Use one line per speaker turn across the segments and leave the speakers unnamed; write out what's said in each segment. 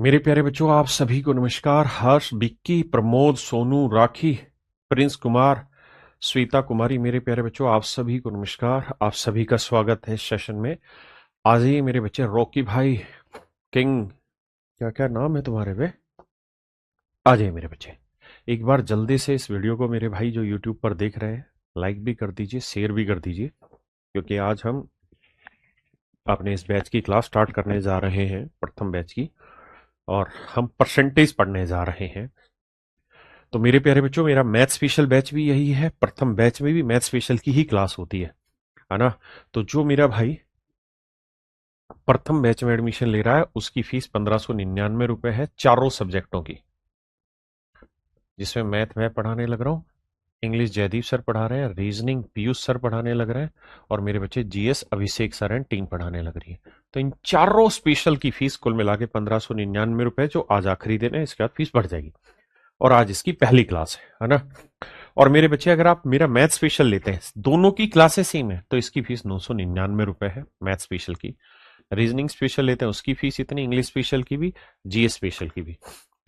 मेरे प्यारे बच्चों, आप सभी को नमस्कार। हर्ष, विक्की, प्रमोद, सोनू, राखी, प्रिंस कुमार, श्वेता कुमारी, मेरे प्यारे बच्चों आप सभी को नमस्कार। आप सभी का स्वागत है इस सेशन में। आ जाइए मेरे बच्चे। रॉकी भाई, किंग, क्या क्या नाम है तुम्हारे बे? आ जाइए मेरे बच्चे। एक बार जल्दी से इस वीडियो को मेरे भाई जो यूट्यूब पर देख रहे हैं, लाइक भी कर दीजिए, शेयर भी कर दीजिए, क्योंकि आज हम अपने इस बैच की क्लास स्टार्ट करने जा रहे हैं, प्रथम बैच की, और हम परसेंटेज पढ़ने जा रहे हैं। तो मेरे प्यारे बच्चों, मेरा मैथ स्पेशल बैच भी यही है। प्रथम बैच में भी मैथ स्पेशल की ही क्लास होती है ना। तो जो मेरा भाई प्रथम बैच में एडमिशन ले रहा है, उसकी फीस 1599 रुपए है, चारों सब्जेक्टों की, जिसमें मैथ मैं पढ़ाने लग रहा हूँ, इंग्लिश जयदीप सर पढ़ा रहे हैं, रीजनिंग पीयूष सर पढ़ाने लग रहे हैं, और मेरे बच्चे GS Abhishek sir and team पढ़ाने लग रही है। तो इन चारों स्पेशल की फीस कुल मिला के 1599 रुपए, जो आज आखिरी दिन है, इसके बाद फीस बढ़ जाएगी। और आज इसकी पहली क्लास है ना। और मेरे बच्चे, अगर आप मेरा मैथ स्पेशल लेते हैं, दोनों की क्लासेस सेम है, तो इसकी फीस 999 रुपए है मैथ स्पेशल की। रीजनिंग स्पेशल लेते हैं, उसकी फीस इतनी, इंग्लिश स्पेशल की भी, जीएस स्पेशल की भी।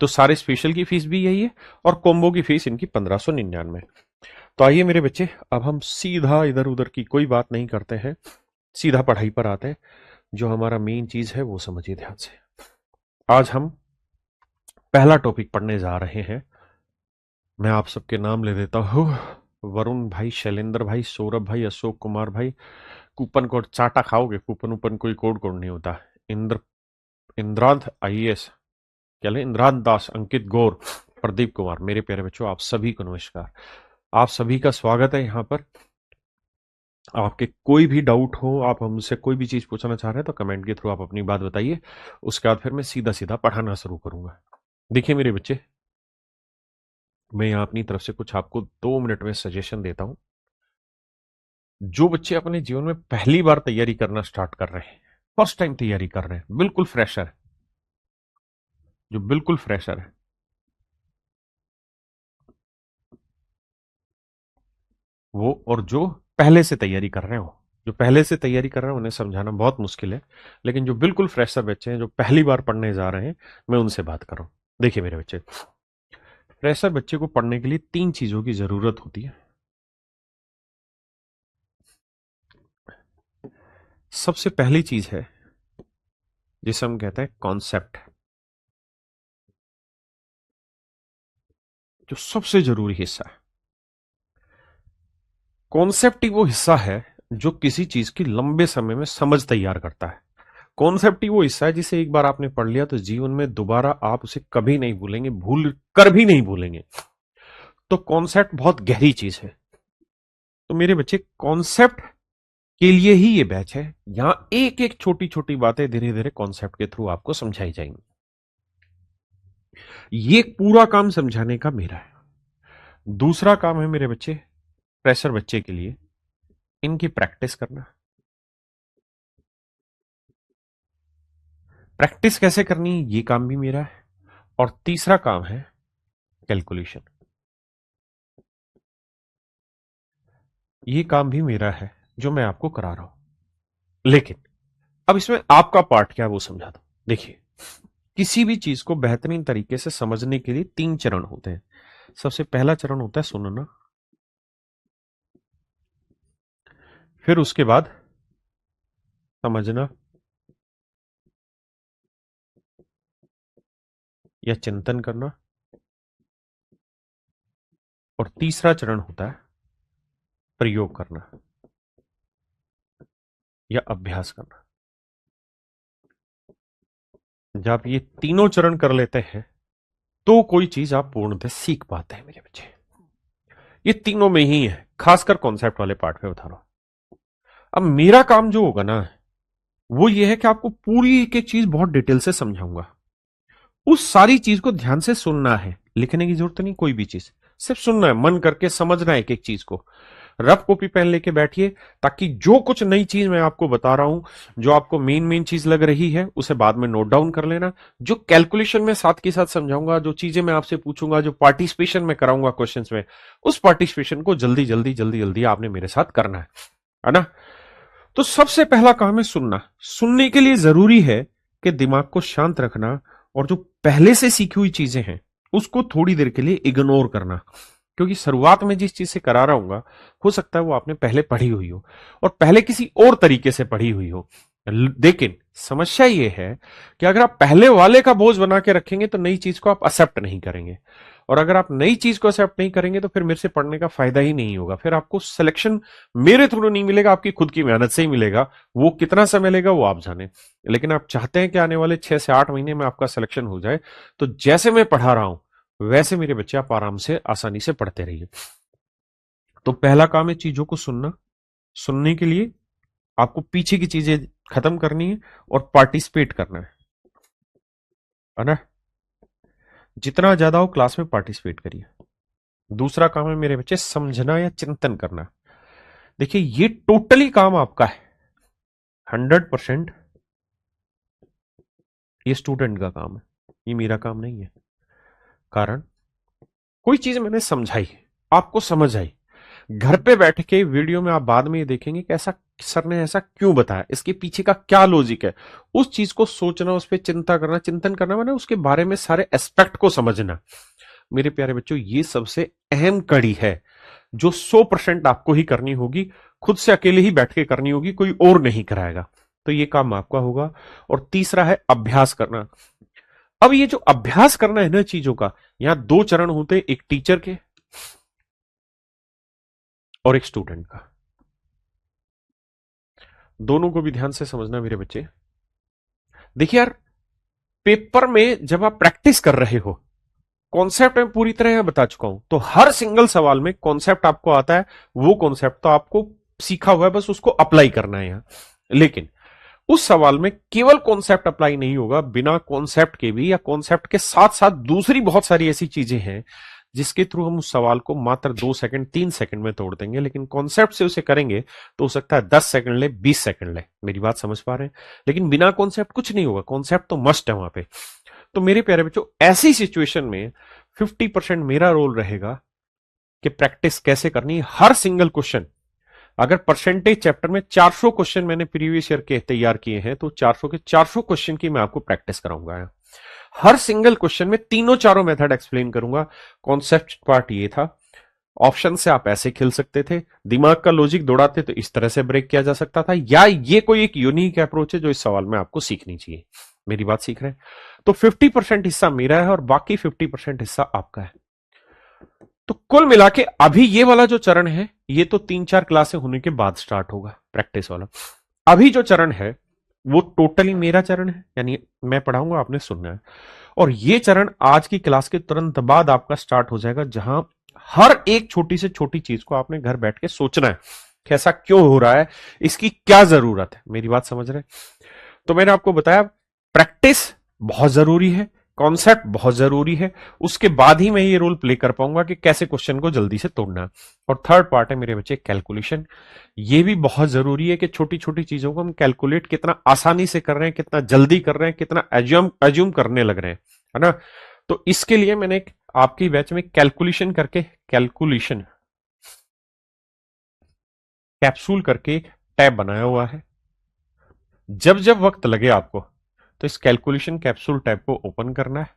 तो सारे स्पेशल की फीस भी यही है, और कॉम्बो की फीस इनकी 1599। तो आइए मेरे बच्चे, अब हम सीधा इधर उधर की कोई बात नहीं करते हैं, सीधा पढ़ाई पर आते हैं। जो हमारा मेन चीज है वो समझिए ध्यान से। आज हम पहला टॉपिक पढ़ने जा रहे हैं। मैं आप सबके नाम ले देता हूँ। वरुण भाई, शैलेंद्र भाई, सौरभ भाई, अशोक कुमार भाई। कूपन कोड चाटा खाओगे? कूपन ऊपन कोई कोड कोड नहीं होता। इंद्र इंद्रांत आईएएस, क्या ले, इंद्रांत दास, अंकित गौर, प्रदीप कुमार। मेरे प्यारे बच्चों, आप सभी को नमस्कार। आप सभी का स्वागत है यहाँ पर। आपके कोई भी डाउट हो, आप हमसे कोई भी चीज पूछना चाह रहे हैं, तो कमेंट के थ्रू आप अपनी बात बताइए। उसके बाद फिर मैं सीधा सीधा पढ़ाना शुरू करूंगा। देखिए मेरे बच्चे, मैं यहाँ अपनी तरफ से कुछ आपको 2 मिनट में सजेशन देता हूं। जो बच्चे अपने जीवन में पहली बार तैयारी करना स्टार्ट कर रहे हैं, फर्स्ट टाइम तैयारी कर रहे हैं, बिल्कुल फ्रेशर है, जो बिल्कुल फ्रेशर है, वो, और जो पहले से तैयारी कर रहे हो, जो पहले से तैयारी कर रहे हैं उन्हें समझाना बहुत मुश्किल है, लेकिन जो बिल्कुल फ्रेशर बच्चे हैं, जो पहली बार पढ़ने जा रहे हैं, मैं उनसे बात कर रहा हूं। देखिए मेरे बच्चे, फ्रेशर बच्चे को पढ़ने के लिए 3 चीजों की जरूरत होती है। सबसे पहली चीज है जिसे हम कहते हैं कॉन्सेप्ट, जो सबसे जरूरी हिस्सा है। कॉन्सेप्ट ही वो हिस्सा है जो किसी चीज की लंबे समय में समझ तैयार करता है। कॉन्सेप्ट ही वो हिस्सा है जिसे एक बार आपने पढ़ लिया तो जीवन में दोबारा आप उसे कभी नहीं भूलेंगे, भूल कर भी नहीं भूलेंगे। तो कॉन्सेप्ट बहुत गहरी चीज है। तो मेरे बच्चे, कॉन्सेप्ट के लिए ही ये बैच है। यहां एक एक छोटी छोटी बातें धीरे धीरे कॉन्सेप्ट के थ्रू आपको समझाई जाएंगी। ये पूरा काम समझाने का मेरा है। दूसरा काम है मेरे बच्चे, फ्रेशर बच्चे के लिए इनकी प्रैक्टिस करना। प्रैक्टिस कैसे करनी, ये काम भी मेरा है। और तीसरा काम है कैलकुलेशन। ये काम भी मेरा है, जो मैं आपको करा रहा हूं। लेकिन अब इसमें आपका पार्ट क्या है वो समझा दो। देखिए, किसी भी चीज को बेहतरीन तरीके से समझने के लिए 3 चरण होते हैं। सबसे पहला चरण होता है सुनना, फिर उसके बाद समझना या चिंतन करना, और तीसरा चरण होता है प्रयोग करना या अभ्यास करना। जब आप ये तीनों चरण कर लेते हैं, तो कोई चीज आप पूर्णतः सीख पाते हैं मेरे बच्चे। ये तीनों में ही है, खासकर कॉन्सेप्ट वाले पार्ट में बता रहा हूं। अब मेरा काम जो होगा ना, वो ये है कि आपको पूरी एक एक चीज बहुत डिटेल से समझाऊंगा। उस सारी चीज को ध्यान से सुनना है, लिखने की जरूरत नहीं, कोई भी चीज सिर्फ सुनना है, मन करके समझना है एक एक चीज को। रफ कॉपी पेन लेके बैठिए, ताकि जो कुछ नई चीज मैं आपको बता रहा हूं, जो आपको मेन मेन चीज लग रही है, उसे बाद में नोट डाउन कर लेना। जो कैलकुलेशन में साथ के साथ समझाऊंगा, जो चीजें मैं आपसे पूछूंगा, जो पार्टिसिपेशन में कराऊंगा क्वेश्चंस में, उस पार्टिसिपेशन को जल्दी जल्दी जल्दी जल्दी आपने मेरे साथ करना है ना। तो सबसे पहला काम है सुनना। सुनने के लिए जरूरी है कि दिमाग को शांत रखना और जो पहले से सीखी हुई चीजें हैं उसको थोड़ी देर के लिए इग्नोर करना, क्योंकि शुरुआत में जिस चीज से करा रहा हूँ हो सकता है वो आपने पहले पढ़ी हुई हो और पहले किसी और तरीके से पढ़ी हुई हो। लेकिन समस्या ये है कि अगर आप पहले वाले का बोझ बना के रखेंगे तो नई चीज को आप एक्सेप्ट नहीं करेंगे, और अगर आप नई चीज को एक्सेप्ट नहीं करेंगे तो फिर मेरे से पढ़ने का फायदा ही नहीं होगा। फिर आपको सिलेक्शन मेरे थ्रू नहीं मिलेगा, आपकी खुद की मेहनत से ही मिलेगा। वो कितना समय लेगा वो आप जाने, लेकिन आप चाहते हैं कि आने वाले 6 से 8 महीने में आपका सिलेक्शन हो जाए, तो जैसे मैं पढ़ा रहा हूं वैसे मेरे बच्चे आप आराम से आसानी से पढ़ते रहिए। तो पहला काम है चीजों को सुनना। सुनने के लिए आपको पीछे की चीजें खत्म करनी है और पार्टिसिपेट करना है ना। जितना ज्यादा हो क्लास में पार्टिसिपेट करिए। दूसरा काम है मेरे बच्चे समझना या चिंतन करना। देखिए ये टोटली काम आपका है, 100% ये स्टूडेंट का काम है, ये मेरा काम नहीं है। कारण कोई चीज मैंने समझाई, आपको समझ आई, घर पे बैठ के वीडियो में आप बाद में ये देखेंगे कि ऐसा सर ने ऐसा क्यों बताया, इसके पीछे का क्या लॉजिक है। उस चीज को सोचना, उस पर चिंता करना, चिंतन करना, मैंने उसके बारे में सारे एस्पेक्ट को समझना। मेरे प्यारे बच्चों ये सबसे अहम कड़ी है जो 100% आपको ही करनी होगी, खुद से अकेले ही बैठ के करनी होगी, कोई और नहीं कराएगा। तो ये काम आपका होगा। और तीसरा है अभ्यास करना। अब ये जो अभ्यास करना है ना चीजों का, यहां दो चरण होते, एक टीचर के और एक स्टूडेंट का। दोनों को भी ध्यान से समझना मेरे बच्चे। देखिए यार, पेपर में जब आप प्रैक्टिस कर रहे हो, कॉन्सेप्ट मैं पूरी तरह बता चुका हूं, तो हर सिंगल सवाल में कॉन्सेप्ट आपको आता है। वो कॉन्सेप्ट तो आपको सीखा हुआ है, बस उसको अप्लाई करना है यहां। लेकिन उस सवाल में केवल कॉन्सेप्ट अप्लाई नहीं होगा, बिना कॉन्सेप्ट के भी या कॉन्सेप्ट के साथ साथ दूसरी बहुत सारी ऐसी चीजें हैं जिसके थ्रू हम उस सवाल को मात्र 2 सेकंड 3 सेकंड में तोड़ देंगे। लेकिन कॉन्सेप्ट से उसे करेंगे तो हो सकता है 10 सेकंड ले, 20 सेकंड ले। मेरी बात समझ पा रहे हैं? लेकिन बिना कॉन्सेप्ट कुछ नहीं होगा, कॉन्सेप्ट तो मस्ट है वहां पे। तो मेरे प्यारे बच्चों, ऐसी सिचुएशन में 50% मेरा रोल रहेगा कि प्रैक्टिस कैसे करनी है हर सिंगल क्वेश्चन। अगर परसेंटेज चैप्टर में 400 क्वेश्चन मैंने प्रीवियस ईयर के तैयार किए हैं, तो 400 के 400 क्वेश्चन की मैं आपको प्रैक्टिस कराऊंगा। हर सिंगल क्वेश्चन में तीनों चारों मेथड एक्सप्लेन करूंगा। कॉन्सेप्ट पार्ट ये था, ऑप्शन से आप ऐसे खेल सकते थे, दिमाग का लॉजिक दौड़ाते तो इस तरह से ब्रेक किया जा सकता था, या ये कोई एक यूनिक अप्रोच है जो इस सवाल में आपको सीखनी चाहिए। मेरी बात सीख रहे हैं? तो 50% हिस्सा मेरा है और बाकी 50% हिस्सा आपका है। तो कुल मिला के अभी ये वाला जो चरण है, ये तो 3-4 क्लासें होने के बाद स्टार्ट होगा प्रैक्टिस वाला। अभी जो चरण है वो टोटली मेरा चरण है, यानी मैं पढ़ाऊंगा, आपने सुनना है। और ये चरण आज की क्लास के तुरंत बाद आपका स्टार्ट हो जाएगा, जहां हर एक छोटी से छोटी चीज को आपने घर बैठ के सोचना है कि ऐसा क्यों हो रहा है, इसकी क्या जरूरत है। मेरी बात समझ रहे हैं? तो मैंने आपको बताया प्रैक्टिस बहुत जरूरी है, कॉन्सेप्ट बहुत जरूरी है, उसके बाद ही मैं ये रोल प्ले कर पाऊंगा कि कैसे क्वेश्चन को जल्दी से तोड़ना है। और थर्ड पार्ट है मेरे बच्चे कैलकुलेशन। ये भी बहुत जरूरी है कि छोटी छोटी चीजों को हम कैलकुलेट कितना आसानी से कर रहे हैं, कितना जल्दी कर रहे हैं, कितना एज्यूम करने लग रहे हैं, है ना। तो इसके लिए मैंने एक आपकी बैच में कैलकुलेशन करके, कैलकुलेशन कैप्सूल करके टैब बनाया हुआ है। जब जब वक्त लगे आपको, तो इस कैलकुलेशन कैप्सूल टैब को ओपन करना है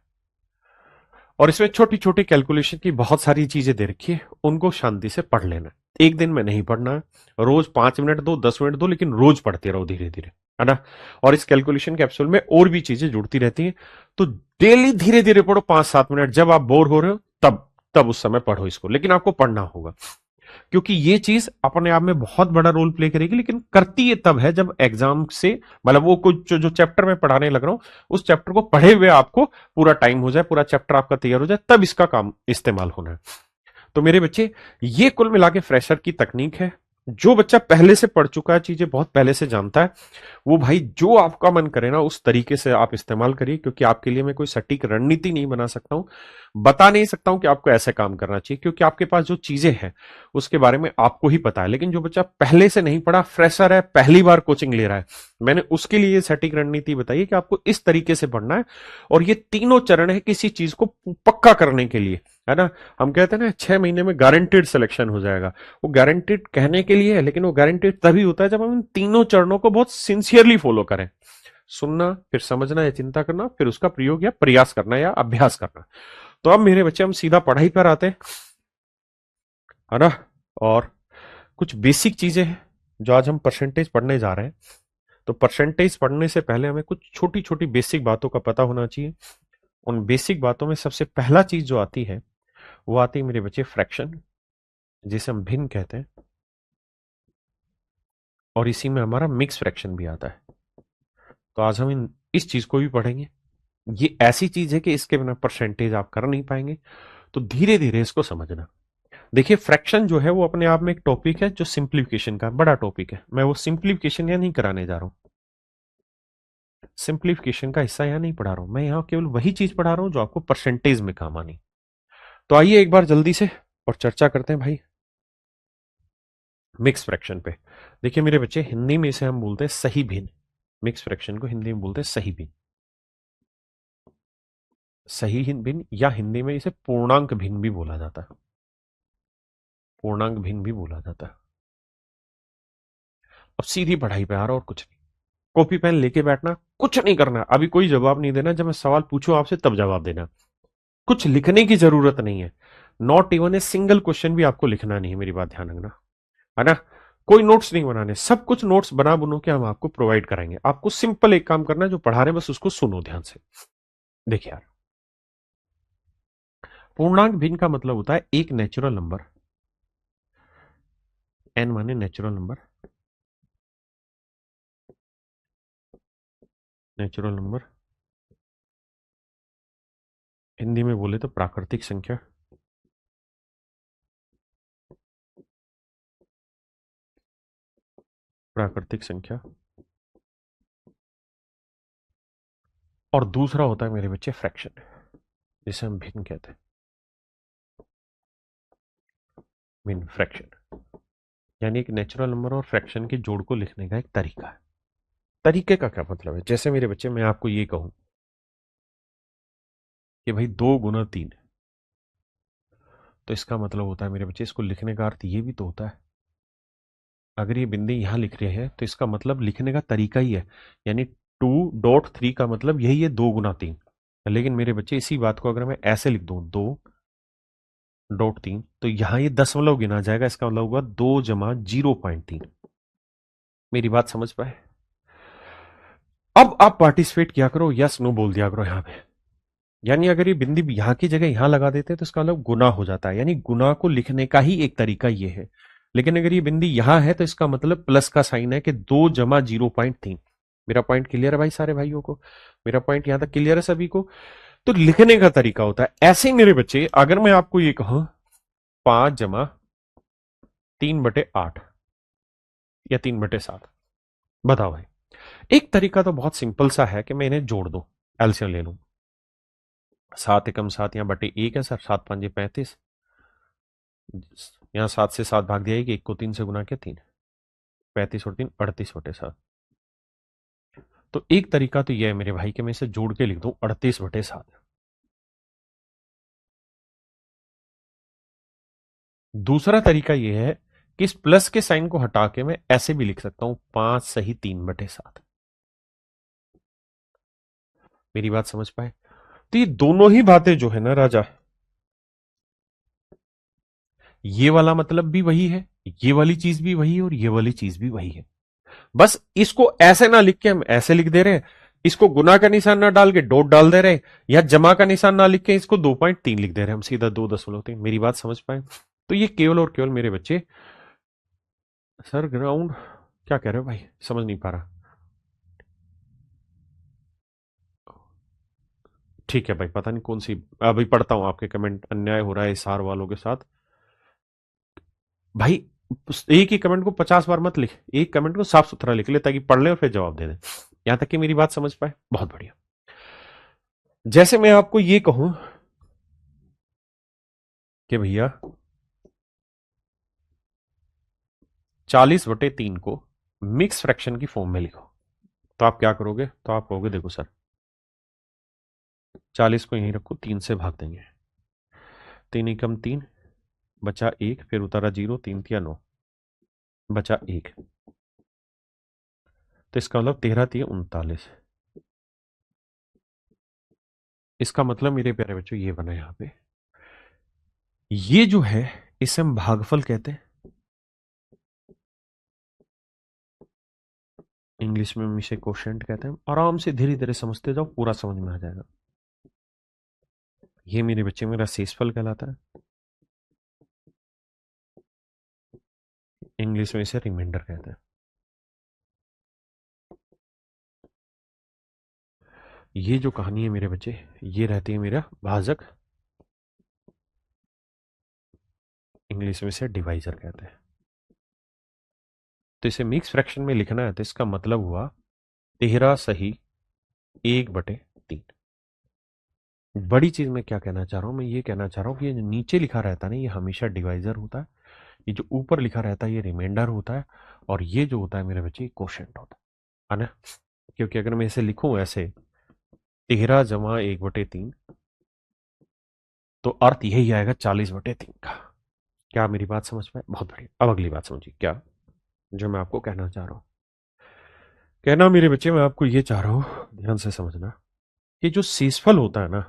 और इसमें छोटी छोटी कैलकुलेशन की बहुत सारी चीजें दे रखी है, उनको शांति से पढ़ लेना। एक दिन में नहीं पढ़ना है, रोज 5 मिनट दो, 10 मिनट दो, लेकिन रोज पढ़ते रहो धीरे धीरे, है ना। और इस कैलकुलेशन कैप्सूल में और भी चीजें जुड़ती रहती हैं, तो डेली धीरे धीरे पढ़ो, 5-7 मिनट। जब आप बोर हो रहे हो तब तब उस समय पढ़ो इसको, लेकिन आपको पढ़ना होगा, क्योंकि ये चीज अपने आप में बहुत बड़ा रोल प्ले करेगी। लेकिन करती ये तब है जब एग्जाम से, मतलब वो कुछ जो चैप्टर में पढ़ाने लग रहा हूं उस चैप्टर को पढ़े हुए आपको पूरा टाइम हो जाए, पूरा चैप्टर आपका तैयार हो जाए, तब इसका काम इस्तेमाल होना है। तो मेरे बच्चे, ये कुल मिला के फ्रेशर की तकनीक है। जो बच्चा पहले से पढ़ चुका है, चीजें बहुत पहले से जानता है, वो भाई जो आपका मन करे ना उस तरीके से आप इस्तेमाल करिए। क्योंकि आपके लिए मैं कोई सटीक रणनीति नहीं बना सकता हूं, बता नहीं सकता हूं कि आपको ऐसे काम करना चाहिए, क्योंकि आपके पास जो चीजें हैं उसके बारे में आपको ही पता है। लेकिन जो बच्चा पहले से नहीं पढ़ा, फ्रेशर है, पहली बार कोचिंग ले रहा है, मैंने उसके लिए सटीक रणनीति बताई कि आपको इस तरीके से पढ़ना है। और ये तीनों चरण है किसी चीज को पक्का करने के लिए, है ना। हम कहते हैं ना 6 महीने में गारंटेड सिलेक्शन हो जाएगा, वो गारंटेड कहने के लिए है, लेकिन वो गारंटेड तभी होता है जब हम इन तीनों चरणों को बहुत सिंसियरली फॉलो करें। सुनना, फिर समझना या चिंता करना, फिर उसका प्रयोग या प्रयास करना या अभ्यास करना। तो अब मेरे बच्चे हम सीधा पढ़ाई पर आते हैं, है ना। और कुछ बेसिक चीजें हैं जो आज हम परसेंटेज पढ़ने जा रहे हैं। तो परसेंटेज पढ़ने से पहले हमें कुछ छोटी छोटी बेसिक बातों का पता होना चाहिए। उन बेसिक बातों में सबसे पहला चीज जो आती है वो आती है मेरे बच्चे फ्रैक्शन, जिसे हम भिन्न कहते हैं, और इसी में हमारा मिक्स फ्रैक्शन भी आता है। तो आज हम इस चीज को भी पढ़ेंगे। ये ऐसी चीज है कि इसके बिना परसेंटेज आप कर नहीं पाएंगे, तो धीरे धीरे इसको समझना। देखिए फ्रैक्शन जो है वो अपने आप में एक टॉपिक है जो सिंप्लीफिकेशन का बड़ा टॉपिक है। मैं वो सिंप्लीफिकेशन यहाँ नहीं कराने जा रहा हूं, सिंप्लीफिकेशन का हिस्सा यहाँ नहीं पढ़ा रहा हूं, मैं यहाँ केवल वही चीज पढ़ा रहा हूं जो आपको परसेंटेज में काम आनी। तो आइए एक बार जल्दी से और चर्चा करते हैं भाई मिक्स फ्रैक्शन पे। देखिए मेरे बच्चे, हिंदी में इसे हम बोलते हैं सही भिन्न। मिक्स फ्रैक्शन को हिंदी में बोलते हैं सही भिन्न, सही भिन्न, या हिंदी में इसे पूर्णांक भिन्न भी बोला जाता है, पूर्णांक भिन्न भी बोला जाता है। अब सीधी पढ़ाई पे आ रहा और कुछ नहीं, कॉपी पेन लेके बैठना, कुछ नहीं करना, अभी कोई जवाब नहीं देना, जब मैं सवाल पूछूं आपसे तब जवाब देना, कुछ लिखने की जरूरत नहीं है। Not even a single question भी आपको लिखना नहीं है, मेरी बात ध्यान रखना, है ना। कोई नोट्स नहीं बनाने, सब कुछ नोट्स बना बुनो के हम आपको प्रोवाइड कराएंगे। आपको सिंपल एक काम करना है, जो पढ़ा रहे हैं बस उसको सुनो ध्यान से। देखिए यार, पूर्णांक भिन्न का मतलब होता है एक नेचुरल नंबर, एन माने natural number, natural number Hindi में बोले तो प्राकृतिक संख्या, प्राकृतिक संख्या। और दूसरा होता है मेरे बच्चे फ्रैक्शन, जिसे हम भिन्न कहते हैं, भिन्न फ्रैक्शन, यानी एक नेचुरल नंबर और फ्रैक्शन के जोड़ को लिखने का एक तरीका है। तरीके का क्या मतलब है, जैसे मेरे बच्चे मैं आपको ये कहूं कि भाई 2 गुना 3, तो इसका मतलब होता है मेरे बच्चे, इसको लिखने का अर्थ ये भी तो होता है, अगर ये बिंदी यहां लिख रहे हैं तो इसका मतलब लिखने का तरीका ही है, यानी 2.3 का मतलब यही है 2 गुना 3। लेकिन मेरे बच्चे इसी बात को अगर मैं ऐसे लिख दूं 2.3, तो यहां ये दशमलव गिना जाएगा, इसका मतलब होगा 2 जमा 0.3। मेरी बात समझ पाए। अब आप पार्टिसिपेट किया करो, यस नो बोल दिया करो यहां पे। यानी अगर ये बिंदी यहां की जगह यहां लगा देते तो इसका मतलब गुना हो जाता है, यानी गुना को लिखने का ही एक तरीका ये है। लेकिन अगर ये बिंदी यहां है तो इसका मतलब प्लस का साइन है कि 2 जमा 0.3। मेरा पॉइंट क्लियर है भाई सारे भाइयों को, मेरा पॉइंट यहां तक क्लियर है सभी को। तो लिखने का तरीका होता है ऐसे ही मेरे बच्चे। अगर मैं आपको ये कहूं 5 जमा 3/8 या 3/7, बताओ भाई। एक तरीका तो बहुत सिंपल सा है कि मैं इन्हें जोड़ दूं, एलसीएम ले लूं। 7 एकम 7 यहाँ बटे 1 है सर, 7 5 35, यहाँ 7 से 7 भाग दिया, कि 1 को 3 से गुना किया 3, 35 और 3 38/7। तो एक तरीका तो यह है मेरे भाई कि मैं इसे जोड़ के लिख दूं 38/7। दूसरा तरीका यह है कि इस प्लस के साइन को हटा के मैं ऐसे भी लिख सकता हूं 5 सही 3/7। मेरी बात समझ पाए। तो ये दोनों ही बातें जो है ना राजा, ये वाला मतलब भी वही है, ये वाली चीज भी वही है, और ये वाली चीज भी वही है। बस इसको ऐसे ना लिख के हम ऐसे लिख दे रहे हैं, इसको गुना का निशान ना डाल के डॉट डाल दे रहे हैं, या जमा का निशान ना लिख के इसको 2.3 लिख दे रहे हैं हम, सीधा 2.3। मेरी बात समझ पाए। तो ये केवल और केवल मेरे बच्चे, सर ग्राउंड क्या कह रहे हो भाई, समझ नहीं पा रहा। ठीक है भाई, पता नहीं कौन सी, अभी पढ़ता हूं आपके कमेंट। अन्याय हो रहा है इसार वालों के साथ भाई। एक ही कमेंट को 50 बार मत लिख, एक कमेंट को साफ सुथरा लिख ले, ताकि पढ़ ले और फिर जवाब दे दे। यहां तक कि मेरी बात समझ पाए, बहुत बढ़िया। जैसे मैं आपको ये कहूं कि भैया 40/3 को मिक्स फ्रैक्शन की फॉर्म में लिखो, तो आप क्या करोगे, तो आप कहोगे देखो सर, 40 को यहीं रखो, 3 से भाग देंगे, 3 एकम 3, बचा 1, फिर उतारा 0, 3 तिया 9, बचा 1। तो इसका मतलब 13 तिया 39, इसका मतलब मेरे प्यारे बच्चों ये बना यहां पे, ये जो है इसे हम भागफल कहते हैं, इंग्लिश में हम इसे कोशेंट कहते हैं। आराम से धीरे धीरे समझते जाओ, पूरा समझ में आ जाएगा। ये मेरे बच्चे मेरा शेषफल कहलाता है, इंग्लिश में इसे रिमाइंडर कहते हैं। ये जो कहानी है मेरे बच्चे, ये रहती है मेरा भाजक, इंग्लिश में इसे डिवाइजर कहते हैं। तो इसे मिक्स फ्रैक्शन में लिखना है तो इसका मतलब हुआ 13 सही 1/3। बड़ी चीज मैं क्या कहना चाह रहा हूं, मैं ये कहना चाह रहा हूं कि ये जो नीचे लिखा रहता है ना, ये हमेशा डिवाइजर होता है, ये जो ऊपर लिखा रहता है ये रिमाइंडर होता है, और ये जो होता है मेरे बच्चे कोशेंट होता है ना। क्योंकि अगर मैं इसे लिखूं ऐसे 13 + 1/3, तो अर्थ यही आएगा 40/3 का। क्या मेरी बात समझ पाए? बहुत बढ़िया। अब अगली बात समझिए, क्या जो मैं आपको कहना चाह रहा हूं, कहना मेरे बच्चे मैं आपको ये चाह रहा हूं, ध्यान से समझना, कि जो शेषफल होता है ना,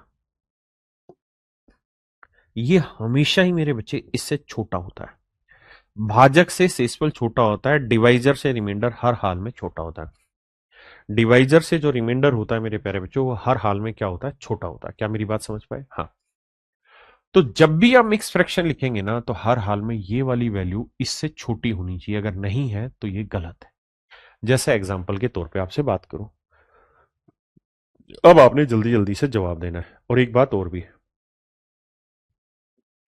ये हमेशा ही मेरे बच्चे इससे छोटा होता है। भाजक से शेषफल छोटा होता है, डिवाइजर से रिमाइंडर हर हाल में छोटा होता है। डिवाइजर से जो रिमाइंडर होता है मेरे प्यारे बच्चों, वो हर हाल में क्या होता है? छोटा होता है। क्या मेरी बात समझ पाए? हाँ। तो जब भी आप मिक्स फ्रैक्शन लिखेंगे ना, तो हर हाल में ये वाली वैल्यू इससे छोटी होनी चाहिए, अगर नहीं है तो ये गलत है। जैसे एग्जाम्पल के तौर पे आपसे बात करूं, अब आपने जल्दी जल्दी से जवाब देना है। और एक बात और भी,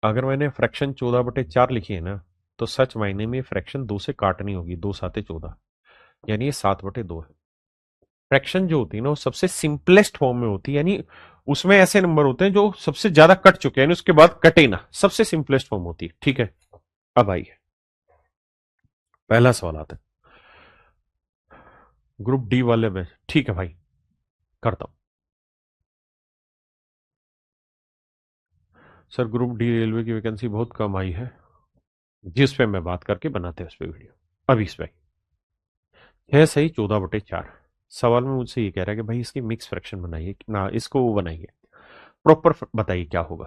अगर मैंने फ्रैक्शन 14/4 लिखी है ना, तो सच मायने में फ्रैक्शन 2 से काटनी होगी, 2×7=14, यानी ये 7/2 है। फ्रैक्शन जो होती है ना, वो सबसे सिंपलेस्ट फॉर्म में होती है, यानी उसमें ऐसे नंबर होते हैं जो सबसे ज्यादा कट चुके हैं, यानी उसके बाद कटे ना, सबसे सिंपलेस्ट फॉर्म होती है। ठीक है, अब आइए पहला सवाल आता है ग्रुप डी वाले में। ठीक है भाई, करता हूं। सर ग्रुप डी रेलवे की वैकेंसी बहुत कम आई है, जिस पे मैं बात करके बनाते हैं उस पर वीडियो। अब इस पे है सही 14/4। सवाल में मुझसे ये कह रहा है कि भाई इसकी मिक्स फ्रैक्शन बनाइए ना, इसको वो बनाइए, प्रॉपर बताइए क्या होगा,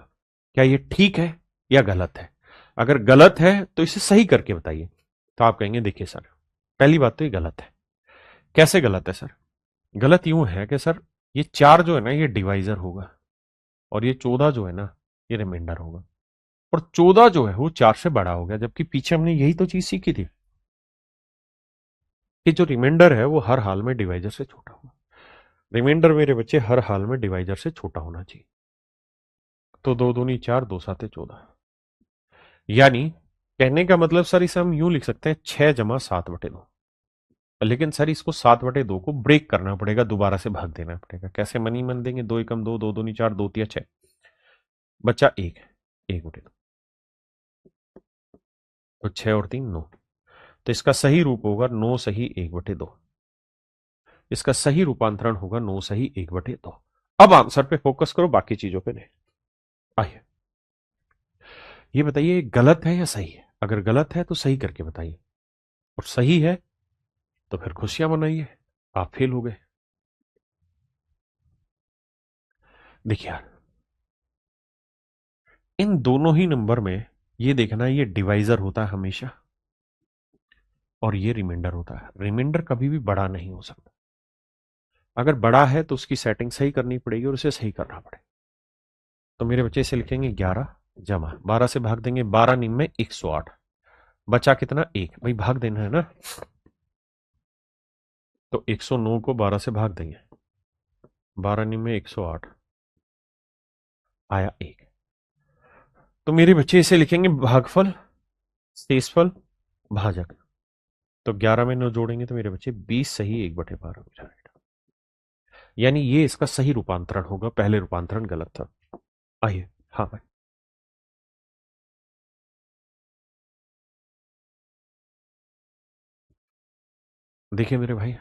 क्या ये ठीक है या गलत है। अगर गलत है तो इसे सही करके बताइए। तो आप कहेंगे देखिए सर, पहली बात तो ये गलत है। कैसे गलत है सर? गलत यूं है कि सर ये 4 जो है ना ये डिवाइजर होगा, और ये 14 जो है ना ये रिमाइंडर होगा, और 14 जो है वो 4 से बड़ा हो गया, जबकि पीछे हमने यही तो चीज सीखी थी कि जो रिमाइंडर है वो हर हाल में डिवाइजर से छोटा होगा। रिमाइंडर मेरे बच्चे हर हाल में डिवाइजर से छोटा होना चाहिए। तो 2×2=4, 2×7=14, यानी कहने का मतलब सर इसे हम यूं लिख सकते हैं 6 + 7/2। लेकिन सर इसको 7/2 को ब्रेक करना पड़ेगा, दोबारा से भाग देना पड़ेगा। कैसे? मनी मन देंगे, 2×1=2, 2×2=4, 2×3=6, बच्चा 1, 1/2, तो 6 और 3 9। तो इसका सही रूप होगा 9 सही 1/2, इसका सही रूपांतरण होगा 9 सही 1/2। अब आंसर पे फोकस करो, बाकी चीजों पे नहीं। आइए ये बताइए गलत है या सही है? अगर गलत है तो सही करके बताइए, और सही है तो फिर खुशियां मनाइए, आप फेल हो गए। देखिए यार, इन दोनों ही नंबर में ये देखना, ये डिवाइजर होता है हमेशा, और ये रिमाइंडर होता है। रिमाइंडर कभी भी बड़ा नहीं हो सकता। अगर बड़ा है तो उसकी सेटिंग सही करनी पड़ेगी और उसे सही करना पड़ेगा। तो मेरे बच्चे इसे लिखेंगे 11 जमा 12 से भाग देंगे, 12 निम में 108, बचा कितना? 1। भाई भाग देना है ना, तो 109 को 12 से भाग देंगे, 12 निम में 108, आया 1। तो मेरे बच्चे इसे लिखेंगे भागफल, शेषफल, भाजक। तो 11 में 9 जोड़ेंगे तो मेरे बच्चे 20 सही 1/12 हो जाएगा, यानी ये इसका सही रूपांतरण होगा, पहले रूपांतरण गलत था। आइए, हाँ भाई, देखिए मेरे भाई,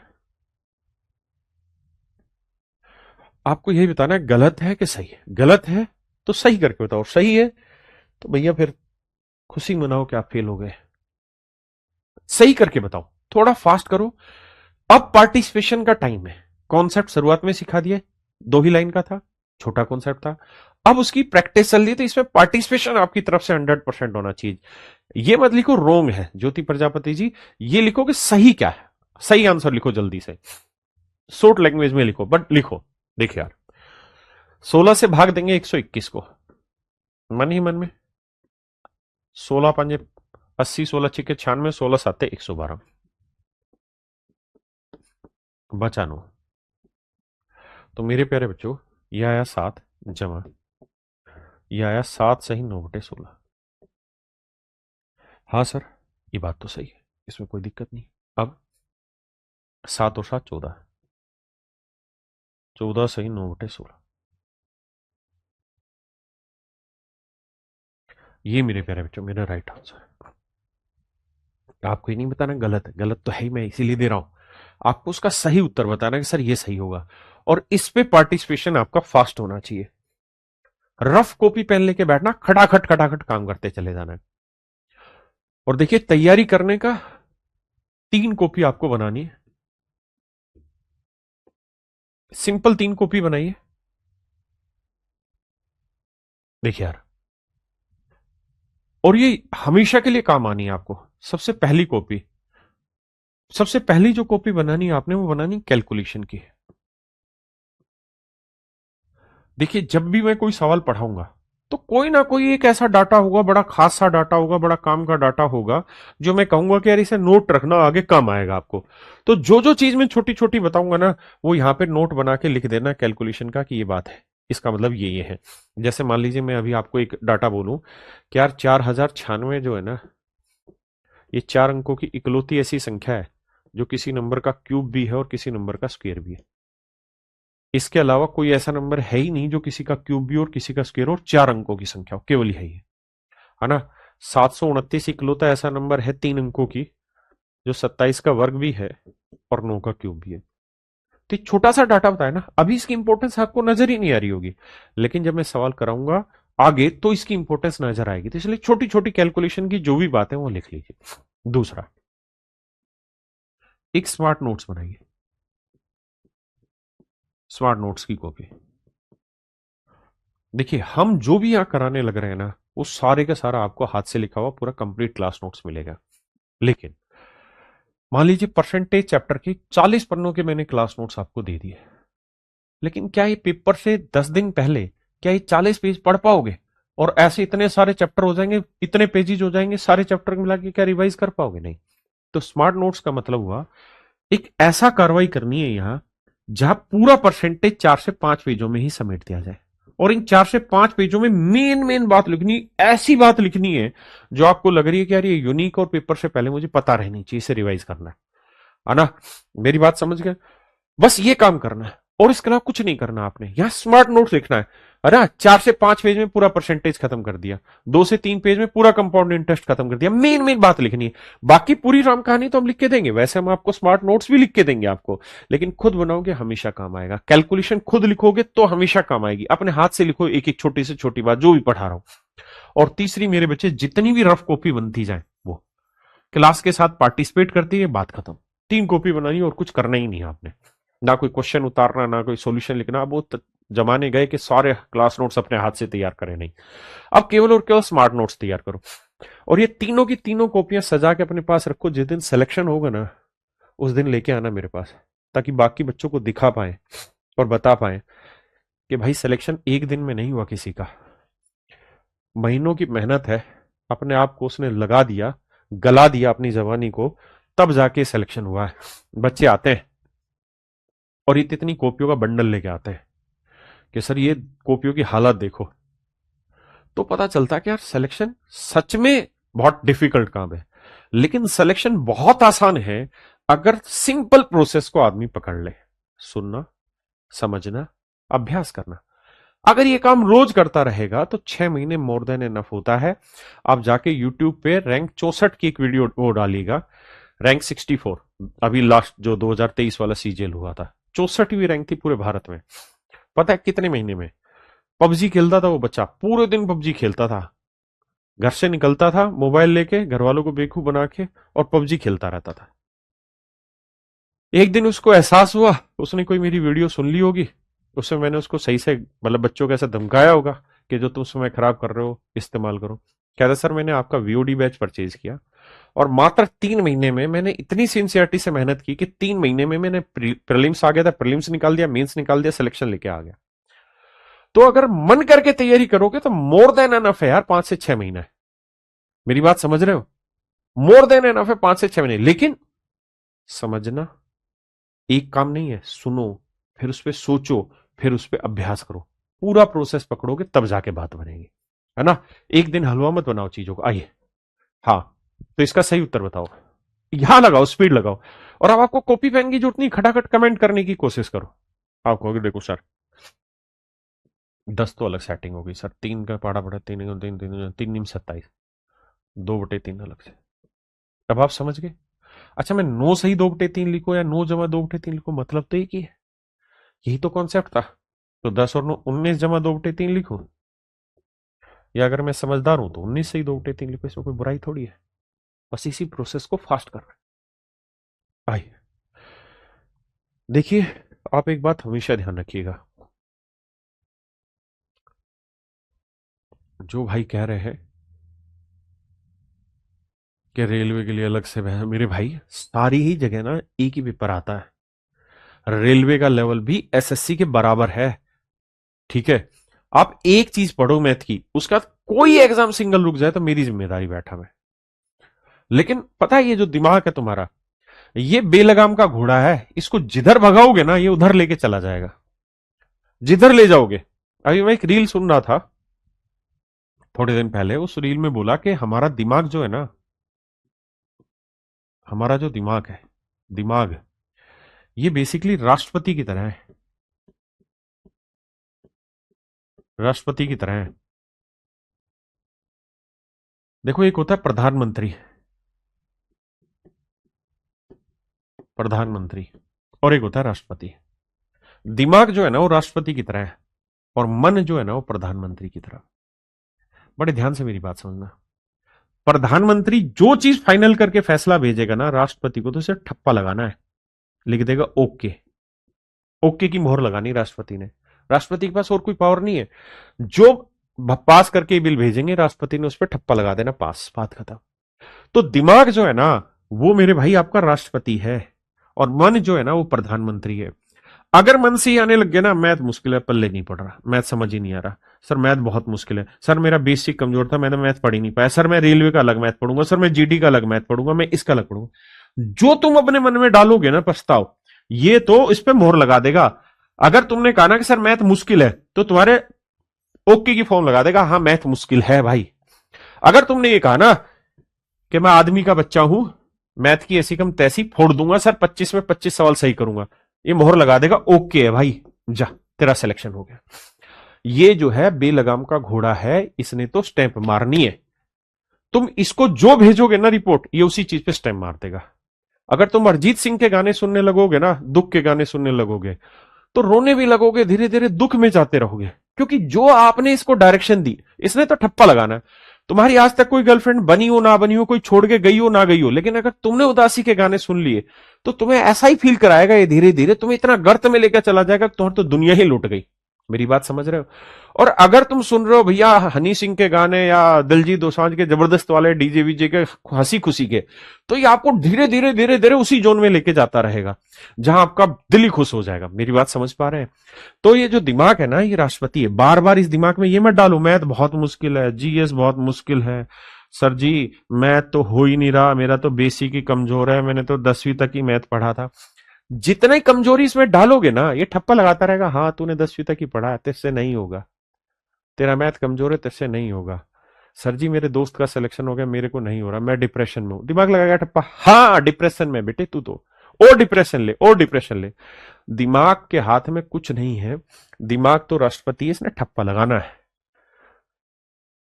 आपको यही बताना है गलत है कि सही है। गलत है तो सही करके बताओ, सही है तो भैया फिर खुशी मनाओ कि आप फेल हो गए। सही करके बताओ, थोड़ा फास्ट करो। अब पार्टिसिपेशन का टाइम है। कॉन्सेप्ट शुरुआत में सिखा दिए, 2 ही लाइन का था, छोटा कॉन्सेप्ट था। अब उसकी प्रैक्टिस चल रही है, तो इसमें पार्टिसिपेशन आपकी तरफ से 100% होना चाहिए। ये मत लिखो रोंग है ज्योति प्रजापति जी, ये लिखो कि सही क्या है, सही आंसर लिखो जल्दी से, शॉर्ट लैंग्वेज में लिखो, बट लिखो। देखिए यार, 16 से भाग देंगे 121 को मन ही मन में, 16 पंजे 80, 16 छिके 96, 16 साते 112, बचा 9। तो मेरे प्यारे बच्चों, यह आया 7 जमा, यह आया 7 सही 9/16। हाँ सर, ये बात तो सही है, इसमें कोई दिक्कत नहीं। अब 7 और 7 14, 14 सही 9/16। ये मेरे प्यारे बच्चों मेरा राइट आंसर है। आपको ये नहीं बताना गलत है, गलत तो है ही, मैं इसीलिए दे रहा हूं आपको उसका सही उत्तर बताना कि सर ये सही होगा। और इस पे पार्टिसिपेशन आपका फास्ट होना चाहिए। रफ कॉपी पेन लेके बैठना, खटाखट खटाखट काम करते चले जाना है। और देखिए, तैयारी करने का 3 कॉपी आपको बनानी है, सिंपल 3 कॉपी बनाइए। देखिए यार, और ये हमेशा के लिए काम आनी है आपको। सबसे पहली कॉपी, सबसे पहली जो कॉपी बनानी है आपने, वो बनानी कैलकुलेशन की। देखिए, जब भी मैं कोई सवाल पढ़ाऊंगा तो कोई ना कोई एक ऐसा डाटा होगा, बड़ा खास सा डाटा होगा, बड़ा काम का डाटा होगा, जो मैं कहूंगा कि यार इसे नोट रखना, आगे काम आएगा आपको। तो जो जो चीज मैं छोटी छोटी बताऊंगा ना, वो यहां पे नोट बना के लिख देना कैलकुलेशन का, कि ये बात है, इसका मतलब ये है। जैसे मान लीजिए मैं अभी आपको एक डाटा बोलूं कि यार 4096 जो है ना, ये 4 अंकों की इकलौती ऐसी संख्या है जो किसी नंबर का क्यूब भी है और किसी नंबर का स्क्वायर भी है। इसके अलावा कोई ऐसा नंबर है ही नहीं जो किसी का क्यूब भी और किसी का स्क्वायर और 4 अंकों की संख्या हो, केवल ही है ना। 729 इकलौता ऐसा नंबर है 3 अंकों की, जो 27 का वर्ग भी है और 9 का क्यूब भी है। तो एक छोटा सा डाटा बताया ना, अभी इसकी इंपॉर्टेंस आपको नजर ही नहीं आ रही होगी, लेकिन जब मैं सवाल कराऊंगा आगे तो इसकी इंपॉर्टेंस नजर आएगी। तो इसलिए छोटी छोटी कैलकुलेशन की जो भी बात है वो लिख लीजिए। दूसरा, एक स्मार्ट नोट्स बनाइए, स्मार्ट नोट्स की कॉपी। देखिए, हम जो भी यहां कराने लग रहे हैं ना, वो सारे का सारा आपको हाथ से लिखा हुआ पूरा कंप्लीट क्लास नोट्स मिलेगा। लेकिन मान लीजिए परसेंटेज चैप्टर की 40 पन्नों के मैंने क्लास नोट्स आपको दे दिए, लेकिन क्या ये पेपर से 10 दिन पहले क्या ये 40 पेज पढ़ पाओगे? और ऐसे इतने सारे चैप्टर हो जाएंगे, इतने पेजेस हो जाएंगे, सारे चैप्टर मिला के क्या रिवाइज कर पाओगे? नहीं। तो स्मार्ट नोट्स का मतलब हुआ एक ऐसा कार्रवाई करनी है यहां, जहां पूरा परसेंटेज 4 से 5 पेजों में ही समेट दिया जाए। और इन 4 से 5 पेजों में मेन मेन बात लिखनी, ऐसी बात लिखनी है जो आपको लग रही है कि यार ये यूनिक और पेपर से पहले मुझे पता रहनी चाहिए, इसे रिवाइज करना है ना। मेरी बात समझ गए? बस ये काम करना है और इसके अलावा कुछ नहीं करना आपने। यहां स्मार्ट नोट्स लिखना है, अरे 4 से 5 पेज में पूरा परसेंटेज खत्म कर दिया, 2 से 3 पेज में पूरा कंपाउंड इंटरेस्ट खत्म कर दिया, मेन मेन बात लिखनी है। बाकी पूरी राम कहानी तो हम लिख के देंगे, वैसे हम आपको स्मार्ट नोट्स भी लिख के देंगे आपको, लेकिन खुद बनाओगे हमेशा काम आएगा। कैलकुलेशन खुद लिखोगे तो हमेशा काम आएगी। अपने हाथ से लिखो एक एक छोटी से छोटी बात जो भी पढ़ा रहा हूं। और तीसरी मेरे बच्चे, जितनी भी रफ कॉपी बनती जाए वो क्लास के साथ पार्टिसिपेट करती है, बात खत्म। 3 कॉपी बनानी और कुछ करना ही नहीं आपने, ना कोई क्वेश्चन उतारना, ना कोई सॉल्यूशन लिखना। अब वो जमाने गए कि सारे क्लास नोट्स अपने हाथ से तैयार करें, नहीं। अब केवल और केवल स्मार्ट नोट्स तैयार करो। और ये तीनों की तीनों कॉपियां सजा के अपने पास रखो। जिस दिन सिलेक्शन होगा ना, उस दिन लेके आना मेरे पास, ताकि बाकी बच्चों को दिखा पाए और बता पाए कि भाई सिलेक्शन एक दिन में नहीं हुआ किसी का, महीनों की मेहनत है, अपने आप को उसने लगा दिया, गला दिया अपनी जवानी को, तब जाके सिलेक्शन हुआ है। बच्चे आते हैं और ये इतनी कॉपियों का बंडल लेके आते हैं कि सर ये कॉपियों की हालत देखो। तो पता चलता है कि यार सिलेक्शन सच में बहुत डिफिकल्ट काम है, लेकिन सिलेक्शन बहुत आसान है अगर सिंपल प्रोसेस को आदमी पकड़ ले। सुनना, समझना, अभ्यास करना। अगर ये काम रोज करता रहेगा तो 6 महीने मोर देन इनफ होता है। आप जाके यूट्यूब पे रैंक 64 की एक वीडियो वो डालिएगा, रैंक 64, अभी लास्ट जो 2023 वाला सीजीएल हुआ था, 64वीं रैंक थी पूरे भारत में। पता है कितने महीने में? पबजी खेलता था वो बच्चा, पूरे दिन पबजी खेलता था, घर से निकलता था मोबाइल लेके, घर वालों को बेवकूफ बना के, और पबजी खेलता रहता था। एक दिन उसको एहसास हुआ, उसने कोई मेरी वीडियो सुन ली होगी, उसमें मैंने उसको सही से मतलब बच्चों को ऐसा धमकाया होगा कि जो तुम समय खराब कर रहे हो इस्तेमाल करो। कहता सर मैंने आपका वीओडी बैच परचेज किया और मात्र 3 महीने में मैंने इतनी सिंसियरिटी से मेहनत की कि 3 महीने में मैंने प्रीलिम्स आ गया था, प्रीलिम्स निकाल दिया, मेंस निकाल दिया, सिलेक्शन लेके आ गया। तो अगर मन करके तैयारी करोगे तो मोर देन एनफ है यार, 5 से 6 महीना है। मेरी बात समझ रहे हो? मोर देन एनफ है 5 से 6 महीने। लेकिन समझना एक काम नहीं है, सुनो, फिर उस पर सोचो, फिर उस पर अभ्यास करो, पूरा प्रोसेस पकड़ोगे तब जाके बात बनेगी, है ना? एक दिन हलवा मत बनाओ चीजों को। आइए, हाँ, तो इसका सही उत्तर बताओ। यहां लगाओ, स्पीड लगाओ। और अब आपको कॉपी पेन की जरूरत नहीं, खटाखट कमेंट करने की कोशिश करो। आप कहोगे देखो सर 10 तो अलग सेटिंग होगी सर, 3 का पाड़ा पड़ा, 3 2/3 अलग से। अब आप समझ गए? अच्छा, मैं 9 सही 2/3 लिखो या 9 जमा 2/3 लिखो, मतलब तो एक ही है। यही तो कॉन्सेप्ट था। तो 10 और 9 19 जमा 2/3 लिखो, या अगर मैं समझदार हूं तो 19 सही 2/3 लिखो, इसमें कोई बुराई थोड़ी है। बस इसी प्रोसेस को फास्ट कर रहे हैं। आइए देखिए, आप एक बात हमेशा ध्यान रखिएगा, जो भाई कह रहे हैं कि रेलवे के लिए अलग से मेरे भाई सारी ही जगह ना एक ही पेपर आता है। रेलवे का लेवल भी एसएससी के बराबर है, ठीक है? आप एक चीज पढ़ो मैथ की, उसका कोई एग्जाम सिंगल रुक जाए तो मेरी जिम्मेदारी बैठा मैं। लेकिन पता है ये जो दिमाग है तुम्हारा, ये बेलगाम का घोड़ा है, इसको जिधर भगाओगे ना ये उधर लेके चला जाएगा, जिधर ले जाओगे। अभी मैं एक रील सुन रहा था थोड़े दिन पहले, उस रील में बोला कि हमारा दिमाग जो है ना, हमारा जो दिमाग है, दिमाग, ये बेसिकली राष्ट्रपति की तरह है, राष्ट्रपति की तरह है। देखो एक होता है प्रधानमंत्री, प्रधानमंत्री, और एक होता है राष्ट्रपति। दिमाग जो है ना वो राष्ट्रपति की तरह है, और मन जो है ना वो प्रधानमंत्री की तरह। बड़े ध्यान से मेरी बात समझना। प्रधानमंत्री जो चीज फाइनल करके फैसला भेजेगा ना राष्ट्रपति को, तो उसे ठप्पा लगाना है, लिख देगा ओके। ओके की मोहर लगानी राष्ट्रपति ने। राष्ट्रपति के पास और कोई पावर नहीं है। जो पास करके बिल भेजेंगे राष्ट्रपति ने उस पर ठप्पा लगा देना, पास, बात खत्म। तो दिमाग जो है ना वो मेरे भाई आपका राष्ट्रपति है, और मन जो है ना वो प्रधानमंत्री है। अगर मन से ही आने लग गया ना मैथ मुश्किल है, पल्ले नहीं पड़ रहा, मैथ समझ ही नहीं आ रहा, सर मैथ बहुत मुश्किल है, सर मेरा बेसिक कमजोर था, मैंने मैथ पढ़ ही नहीं पाया, सर मैं रेलवे का अलग मैथ पढ़ूंगा, सर मैं जीडी का अलग मैथ पढ़ूंगा, मैं इसका अलग पढ़ूंगा, जो तुम अपने मन में डालोगे ना प्रस्ताव, ये तो इस पे मोहर लगा देगा। अगर तुमने कहा ना कि सर मैथ मुश्किल है, तो तुम्हारे ओके की फॉर्म लगा देगा, हाँ मैथ मुश्किल है भाई। अगर तुमने ये कहा ना कि मैं आदमी का बच्चा हूं, मैथ की ऐसी कम तैसी फोड़ दूंगा सर, 25 में 25 सवाल सही करूंगा, ये मोहर लगा देगा ओके है भाई, जा तेरा सिलेक्शन हो गया। ये जो है बेलगाम का घोड़ा है, इसने तो स्टैंप मारनी है। तुम इसको जो भेजोगे ना रिपोर्ट, ये उसी चीज पे स्टैंप मार देगा। अगर तुम अरिजीत सिंह के गाने सुनने लगोगे ना, दुख के गाने सुनने लगोगे, तो रोने भी लगोगे, धीरे धीरे दुख में जाते रहोगे, क्योंकि जो आपने इसको डायरेक्शन दी, इसने तो ठप्पा लगाना है। तुम्हारी आज तक कोई गर्लफ्रेंड बनी हो ना बनी हो, कोई छोड़ के गई हो ना गई हो, लेकिन अगर तुमने उदासी के गाने सुन लिए तो तुम्हें ऐसा ही फील कराएगा, ये धीरे धीरे तुम्हें इतना गर्त में लेकर चला जाएगा कि तुम्हारी तो दुनिया ही लुट गई। मेरी बात समझ रहे हो? और अगर तुम सुन रहे हो भैया हनी सिंह के गाने या दिलजीत दोसांझ के जबरदस्त वाले डीजे वीजे के हंसी खुशी के, तो ये आपको धीरे धीरे धीरे धीरे उसी जोन में लेके जाता रहेगा जहां आपका दिल ही खुश हो जाएगा। मेरी बात समझ पा रहे हैं? तो ये जो दिमाग है ना ये राष्ट्रपति है। बार बार इस दिमाग में ये मत डालो मैथ बहुत मुश्किल है, जीएस बहुत मुश्किल है, सर जी मैथ तो हो ही नहीं रहा, मेरा तो बेसिक ही कमजोर है, मैंने तो 10वीं तक ही मैथ पढ़ा था। जितने कमजोरी इसमें डालोगे ना ये ठप्पा लगाता रहेगा, हाँ तूने 10वीं तक ही पढ़ा है, तेरे नहीं होगा, तेरा मैथ कमजोर है, तेरे नहीं होगा। सर जी मेरे दोस्त का सिलेक्शन हो गया, मेरे को नहीं हो रहा, मैं डिप्रेशन में हूं। दिमाग लगाएगा ठप्पा, हाँ डिप्रेशन में बेटे तू तो, और डिप्रेशन ले, और डिप्रेशन ले। दिमाग के हाथ में कुछ नहीं है, दिमाग तो राष्ट्रपति है, इसने ठप्पा लगाना है।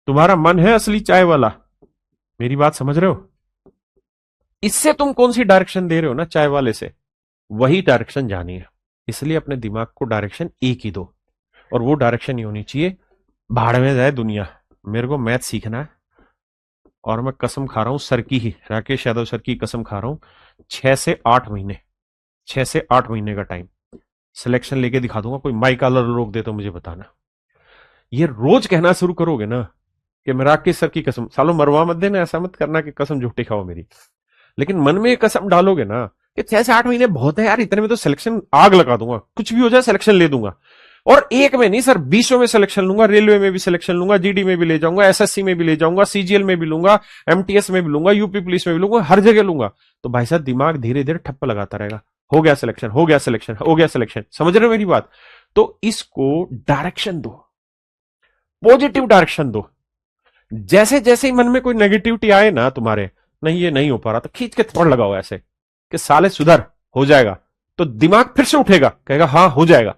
तुम्हारा मन है असली चाय वाला, मेरी बात समझ रहे हो? इससे तुम कौन सी डायरेक्शन दे रहे हो ना चाय वाले से, वही डायरेक्शन जानी है। इसलिए अपने दिमाग को डायरेक्शन एक ही दो, और वो डायरेक्शन ही होनी चाहिए भाड़ में जाए दुनिया, मेरे को मैथ सीखना है। और मैं कसम खा रहा हूं सर की ही, राकेश यादव सर की कसम खा रहा हूं, 6 से 8 महीने, 6 से 8 महीने का टाइम, सिलेक्शन लेके दिखा दूंगा, कोई माई कॉलर रोक दे तो मुझे बताना। ये रोज कहना शुरू करोगे ना कि मराकेश सर की कसम, सालों मरवा मत देना, ऐसा मत करना कि कसम झूठी खाओ मेरी। लेकिन मन में ये कसम डालोगे ना कि 6 से 8 महीने बहुत है यार, इतने में तो सिलेक्शन आग लगा दूंगा, कुछ भी हो जाए सिलेक्शन ले दूंगा। और एक में नहीं सर, 20 में सिलेक्शन लूंगा, रेलवे में भी सिलेक्शन लूंगा, जीडी में भी ले जाऊंगा, एसएससी में भी ले जाऊंगा, सीजीएल में भी लूंगा, एमटीएस में भी लूंगा, यूपी पुलिस में भी लूंगा, हर जगह लूंगा। तो भाई साहब दिमाग धीरे धीरे ठप्पा लगाता रहेगा, हो गया सिलेक्शन, हो गया सिलेक्शन, हो गया सिलेक्शन। समझ रहे हो मेरी बात? तो इसको डायरेक्शन दो, पॉजिटिव डायरेक्शन दो। जैसे जैसे ही मन में कोई नेगेटिविटी आए ना तुम्हारे, नहीं ये नहीं हो पा रहा, तो खींच के थप्पड़ लगाओ ऐसे कि साले सुधर, हो जाएगा। तो दिमाग फिर से उठेगा, कहेगा हाँ हो जाएगा।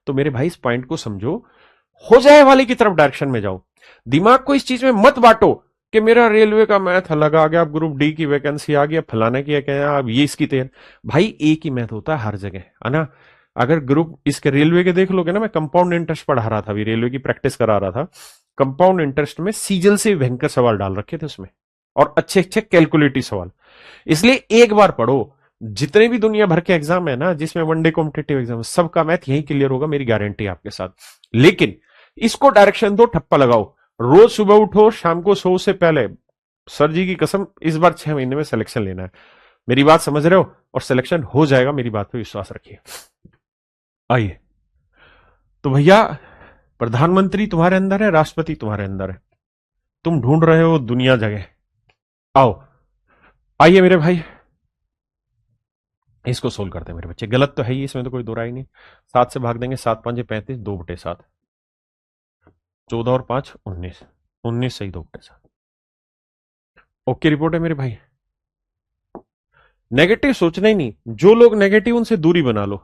तो मेरे भाई इस पॉइंट को समझो, हो जाए वाले की तरफ डायरेक्शन में जाओ। दिमाग को इस चीज में मत बांटो कि मेरा रेलवे का मैथ अलग आ गया, अब ग्रुप डी की वैकेंसी आ गई, अब फलाने की क्या, अब ये इसकी तैयारी। भाई एक ही मैथ होता है हर जगह, है ना। अगर ग्रुप इसके रेलवे के देख लोगे ना, मैं कंपाउंड इंटरेस्ट पढ़ा रहा था, अभी रेलवे की प्रैक्टिस करा रहा था। कंपाउंड इंटरेस्ट में सीजल से भयंकर सवाल डाल रखे थे उसमें, और अच्छे अच्छे कैलकुलेटिव सवाल। इसलिए एक बार पढ़ो, जितने भी दुनिया भर के एग्जाम है ना जिसमें वनडे कॉम्पिटेटिव एग्जाम, सबका मैथ यही क्लियर होगा, मेरी गारंटी आपके साथ। लेकिन इसको डायरेक्शन दो, ठप्पा लगाओ, रोज सुबह उठो, शाम को सो से पहले सर जी की कसम इस बार 6 महीने में सिलेक्शन लेना है। मेरी बात समझ रहे हो? और सिलेक्शन हो जाएगा, मेरी बात पे विश्वास रखिए। आइए, तो भैया प्रधानमंत्री तुम्हारे अंदर है, राष्ट्रपति तुम्हारे अंदर है, तुम ढूंढ रहे हो दुनिया जगह। आओ, आइए मेरे भाई, इसको सोल्व करते हैं मेरे बच्चे। गलत तो है ही, इसमें तो कोई दो राय नहीं। 7 से भाग देंगे, 7×5 = 35, 2/7, 14 और 5 19, 19 सही, 2/7। ओके रिपोर्ट है मेरे भाई। नेगेटिव सोचना ही नहीं, जो लोग नेगेटिव उनसे दूरी बना लो।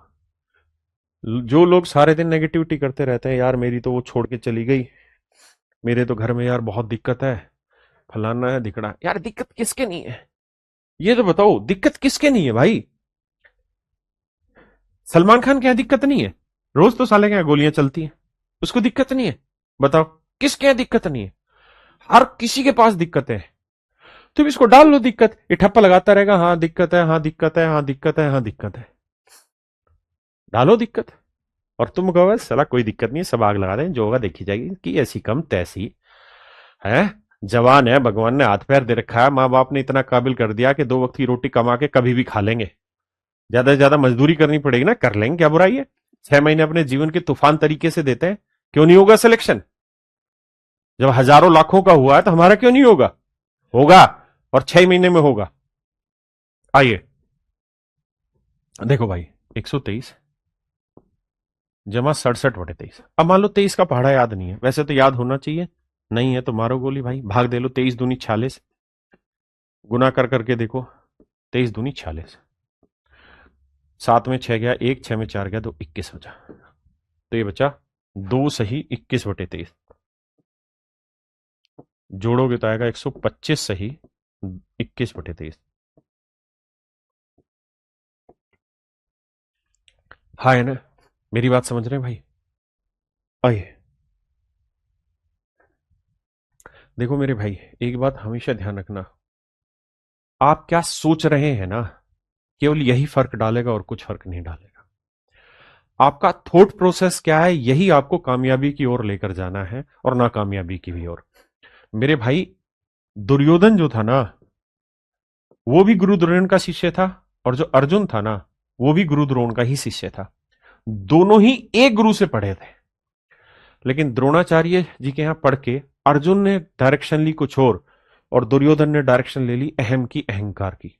जो लोग सारे दिन नेगेटिविटी करते रहते हैं, यार मेरी तो वो छोड़ के चली गई, मेरे तो घर में यार बहुत दिक्कत है, फलाना है दिखड़ा, यार दिक्कत किसके नहीं है ये तो बताओ, दिक्कत किसके नहीं है भाई? सलमान खान के यहां दिक्कत नहीं है, रोज तो साले के यहां गोलियां चलती हैं, उसको दिक्कत नहीं है? बताओ किसके यहां दिक्कत नहीं है? हर किसी के पास दिक्कत है। तुम इसको डाल लो दिक्कत, ये ठप्पा लगाता रहेगा, हाँ दिक्कत है, हाँ दिक्कत है, हाँ दिक्कत है, हाँ दिक्कत है। डालो दिक्कत, और तुम कहो साला कोई दिक्कत नहीं, सब आग लगा दें, जो होगा देखी जाएगी, कि ऐसी कम तैसी है। जवान है, भगवान ने हाथ पैर दे रखा है, माँ बाप ने इतना काबिल कर दिया कि 2 वक्त की रोटी कमा के कभी भी खा लेंगे। ज्यादा से ज्यादा मजदूरी करनी पड़ेगी ना, कर लेंगे, क्या बुराई है। 6 महीने अपने जीवन के तूफान तरीके से देते हैं, क्यों नहीं होगा सिलेक्शन? जब हजारों लाखों का हुआ है तो हमारा क्यों नहीं होगा? होगा, और 6 महीने में होगा। आइए देखो भाई, 123 जमा 67/23। अब मान लो 23 का पहाड़ा याद नहीं है, वैसे तो याद होना चाहिए, नहीं है तो मारो गोली भाई, भाग दे लो, 23 दूनी 46, गुना कर करके देखो, 23 दूनी 46, 7 में 6 गया 1, 6 में 4 गया 2, 21 बचा। तो ये बचा 2 सही 21/23, जोड़ोगे तो आएगा 125 सही 21/23। हाँ है ना, मेरी बात समझ रहे हैं भाई? आइए देखो मेरे भाई, एक बात हमेशा ध्यान रखना, आप क्या सोच रहे हैं ना, केवल यही फर्क डालेगा और कुछ फर्क नहीं डालेगा। आपका थॉट प्रोसेस क्या है, यही आपको कामयाबी की ओर लेकर जाना है, और नाकामयाबी की भी ओर। मेरे भाई दुर्योधन जो था ना, वो भी गुरु द्रोण का शिष्य था, और जो अर्जुन था ना, वो भी गुरु द्रोण का ही शिष्य था। दोनों ही एक गुरु से पढ़े थे, लेकिन द्रोणाचार्य जी के यहां पढ़ के अर्जुन ने डायरेक्शन ली कुछ और दुर्योधन ने डायरेक्शन ले ली अहम की, अहंकार की।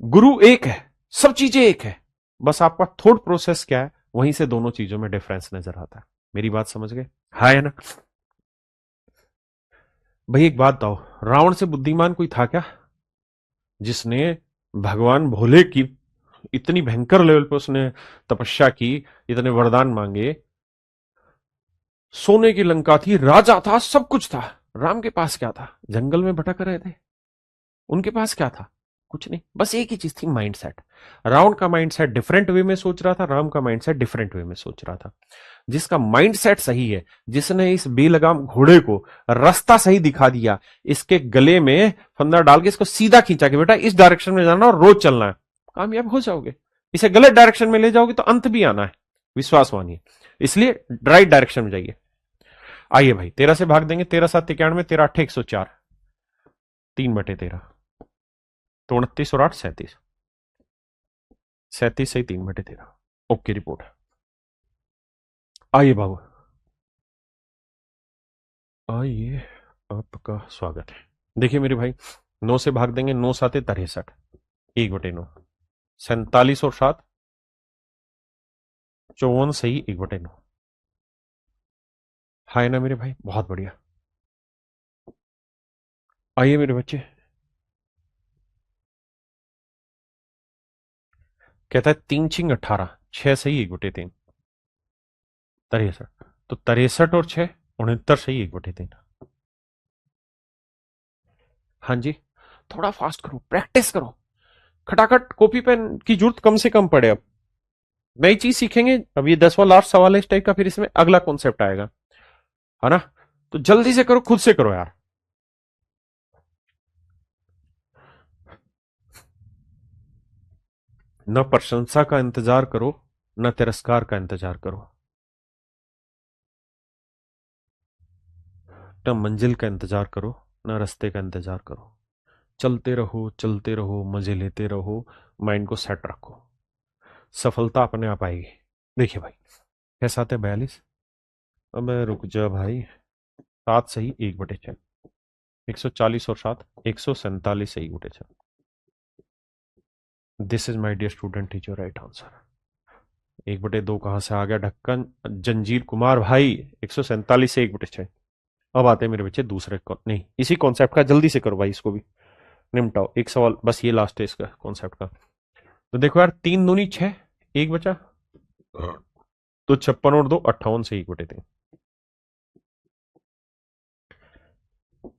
गुरु एक है, सब चीजें एक है, बस आपका थॉट प्रोसेस क्या है, वहीं से दोनों चीजों में डिफरेंस नजर आता है। मेरी बात समझ गए? हाँ है ना भाई? एक बात बताओ, रावण से बुद्धिमान कोई था क्या, जिसने भगवान भोले की इतनी भयंकर लेवल पर उसने तपस्या की, इतने वरदान मांगे, सोने की लंका थी, राजा था, सब कुछ था। राम के पास क्या था? जंगल में भटक रहे थे, उनके पास क्या था? कुछ नहीं, बस एक ही चीज थी, माइंडसेट। रावण का माइंडसेट डिफरेंट वे में सोच रहा था, राम का माइंडसेट डिफरेंट वे में सोच रहा था। जिसका माइंडसेट सही है, जिसने इस बेलगाम घोड़े को रास्ता सही दिखा दिया, इसके गले में फंदा डाल के इसको सीधा खींचा कि बेटा इस डायरेक्शन में जाना और रोज चलना है, कामयाब हो जाओगे। इसे गलत डायरेक्शन में ले जाओगे तो अंत भी आना है, विश्वास मानिए। इसलिए राइट डायरेक्शन में जाइए। आइए भाई, 13 से भाग देंगे, 13 7 91, 13 8 104, 3/13, तो 29 और 8 37, 37 सही 3/13। Okay report. आइए बाबू, आइए, आपका स्वागत है। देखिए मेरे भाई, 9 से भाग देंगे, 9 7 63, 1/9, 47 और 7, 54 सही 1/9। हाय ना मेरे भाई, बहुत बढ़िया। आइए मेरे बच्चे, कहता है 3 6 18, 6 सही 1/3, 63, तो 63 और 6 69 सही 1/3। हाँ जी, थोड़ा फास्ट करो, प्रैक्टिस करो, खटाखट कॉपी पेन की जरूरत कम से कम पड़े। अब नई चीज सीखेंगे, अब ये 10वां लास्ट सवाल है इस टाइप का, फिर इसमें अगला कॉन्सेप्ट आएगा, है ना? तो जल्दी से करो, खुद से करो यार। न प्रशंसा का इंतजार करो, न तिरस्कार का इंतजार करो, न मंजिल का इंतजार करो, न रास्ते का इंतजार करो। चलते रहो, मजे लेते रहो, माइंड को सेट रखो, सफलता अपने आप आएगी। देखिए भाई, कैसा आते 42, अब रुक जा भाई, 7 सही 1/6, 140 और 7, 147 सही 1/6। This is my dear student, is your right answer. 1/2 कहां से आ गया ढक्कन, जंजीर कुमार भाई, 147 से 1/6। अब आते हैं मेरे बच्चे दूसरे नहीं, इसी कॉन्सेप्ट का, जल्दी से करो भाई, इसको भी निपटाओ। एक सवाल बस, ये लास्ट है इसका कॉन्सेप्ट का। तो देखो यार, 3 दूनी 6, एक बचा, तो 56 और 2 58 से 1/3।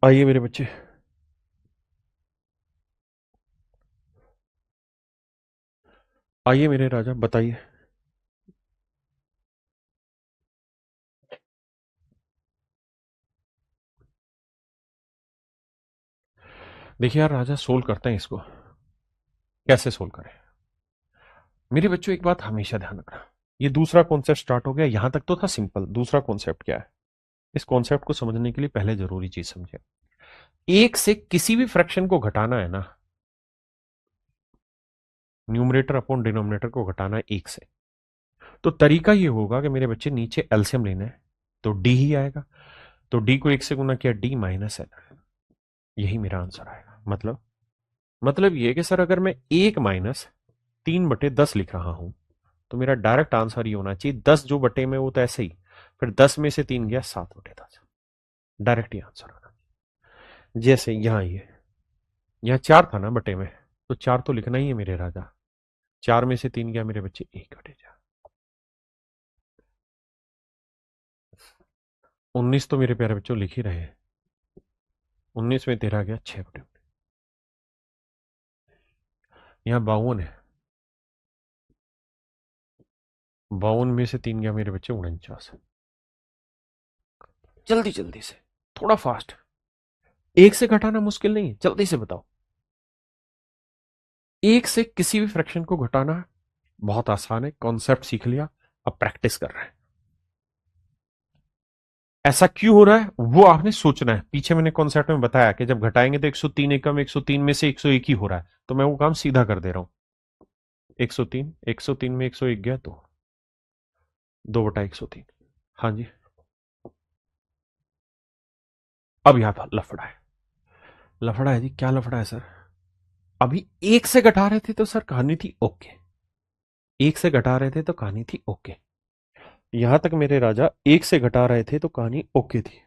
आइए मेरे बच्चे, आइए मेरे राजा, बताइए। देखिए यार राजा, सोल्व करते हैं इसको, कैसे सोल्व करें। मेरे बच्चों एक बात हमेशा ध्यान रखना, ये दूसरा कॉन्सेप्ट स्टार्ट हो गया, यहां तक तो था सिंपल, दूसरा कॉन्सेप्ट क्या है। इस कॉन्सेप्ट को समझने के लिए पहले जरूरी चीज समझे, एक से किसी भी फ्रैक्शन को घटाना है ना, न्यूमरेटर अपॉन डिनोमिनेटर को घटाना है एक से, तो तरीका ये होगा कि मेरे बच्चे नीचे एलसीएम लेना है, तो डी ही आएगा, तो डी को एक से गुना किया, डी माइनस है, यही मेरा आंसर आएगा। मतलब ये कि सर अगर मैं 1 - 3/10 लिख रहा हूं, तो मेरा डायरेक्ट आंसर ये होना चाहिए 10 जो बटे में, वो तो ऐसे ही, फिर 10 में से 3 गया, 7/10, डायरेक्ट ही आंसर होना। जैसे यहाँ 4 था ना बटे में, तो 4 तो लिखना ही है मेरे राजा, 4 में से 3 गया मेरे बच्चे, 1/4। 19 तो मेरे प्यारे बच्चों लिख ही रहे हैं, 19 में 13 गया, 6/, यहाँ 52 है, 52 में से 3 गया मेरे बच्चे, 49। जल्दी जल्दी से, थोड़ा फास्ट, एक से घटाना मुश्किल नहीं है, जल्दी से बताओ। एक से किसी भी फ्रैक्शन को घटाना बहुत आसान है, कॉन्सेप्ट सीख लिया, अब प्रैक्टिस कर रहे हैं। ऐसा क्यों हो रहा है वो आपने सोचना है, पीछे मैंने कॉन्सेप्ट में बताया कि जब घटाएंगे तो 103 एकम, 103 में से 101 ही हो रहा है, तो मैं वो काम सीधा कर दे रहा हूं। 103, 103 में 101 गया, तो 2/103। हाँ जी, अब यहां पर लफड़ा है, लफड़ा है जी, क्या लफड़ा है सर? अभी एक से घटा रहे थे तो सर कहानी थी ओके, एक से घटा रहे थे तो कहानी थी ओके, यहां तक मेरे राजा एक से घटा रहे थे तो कहानी ओके थी।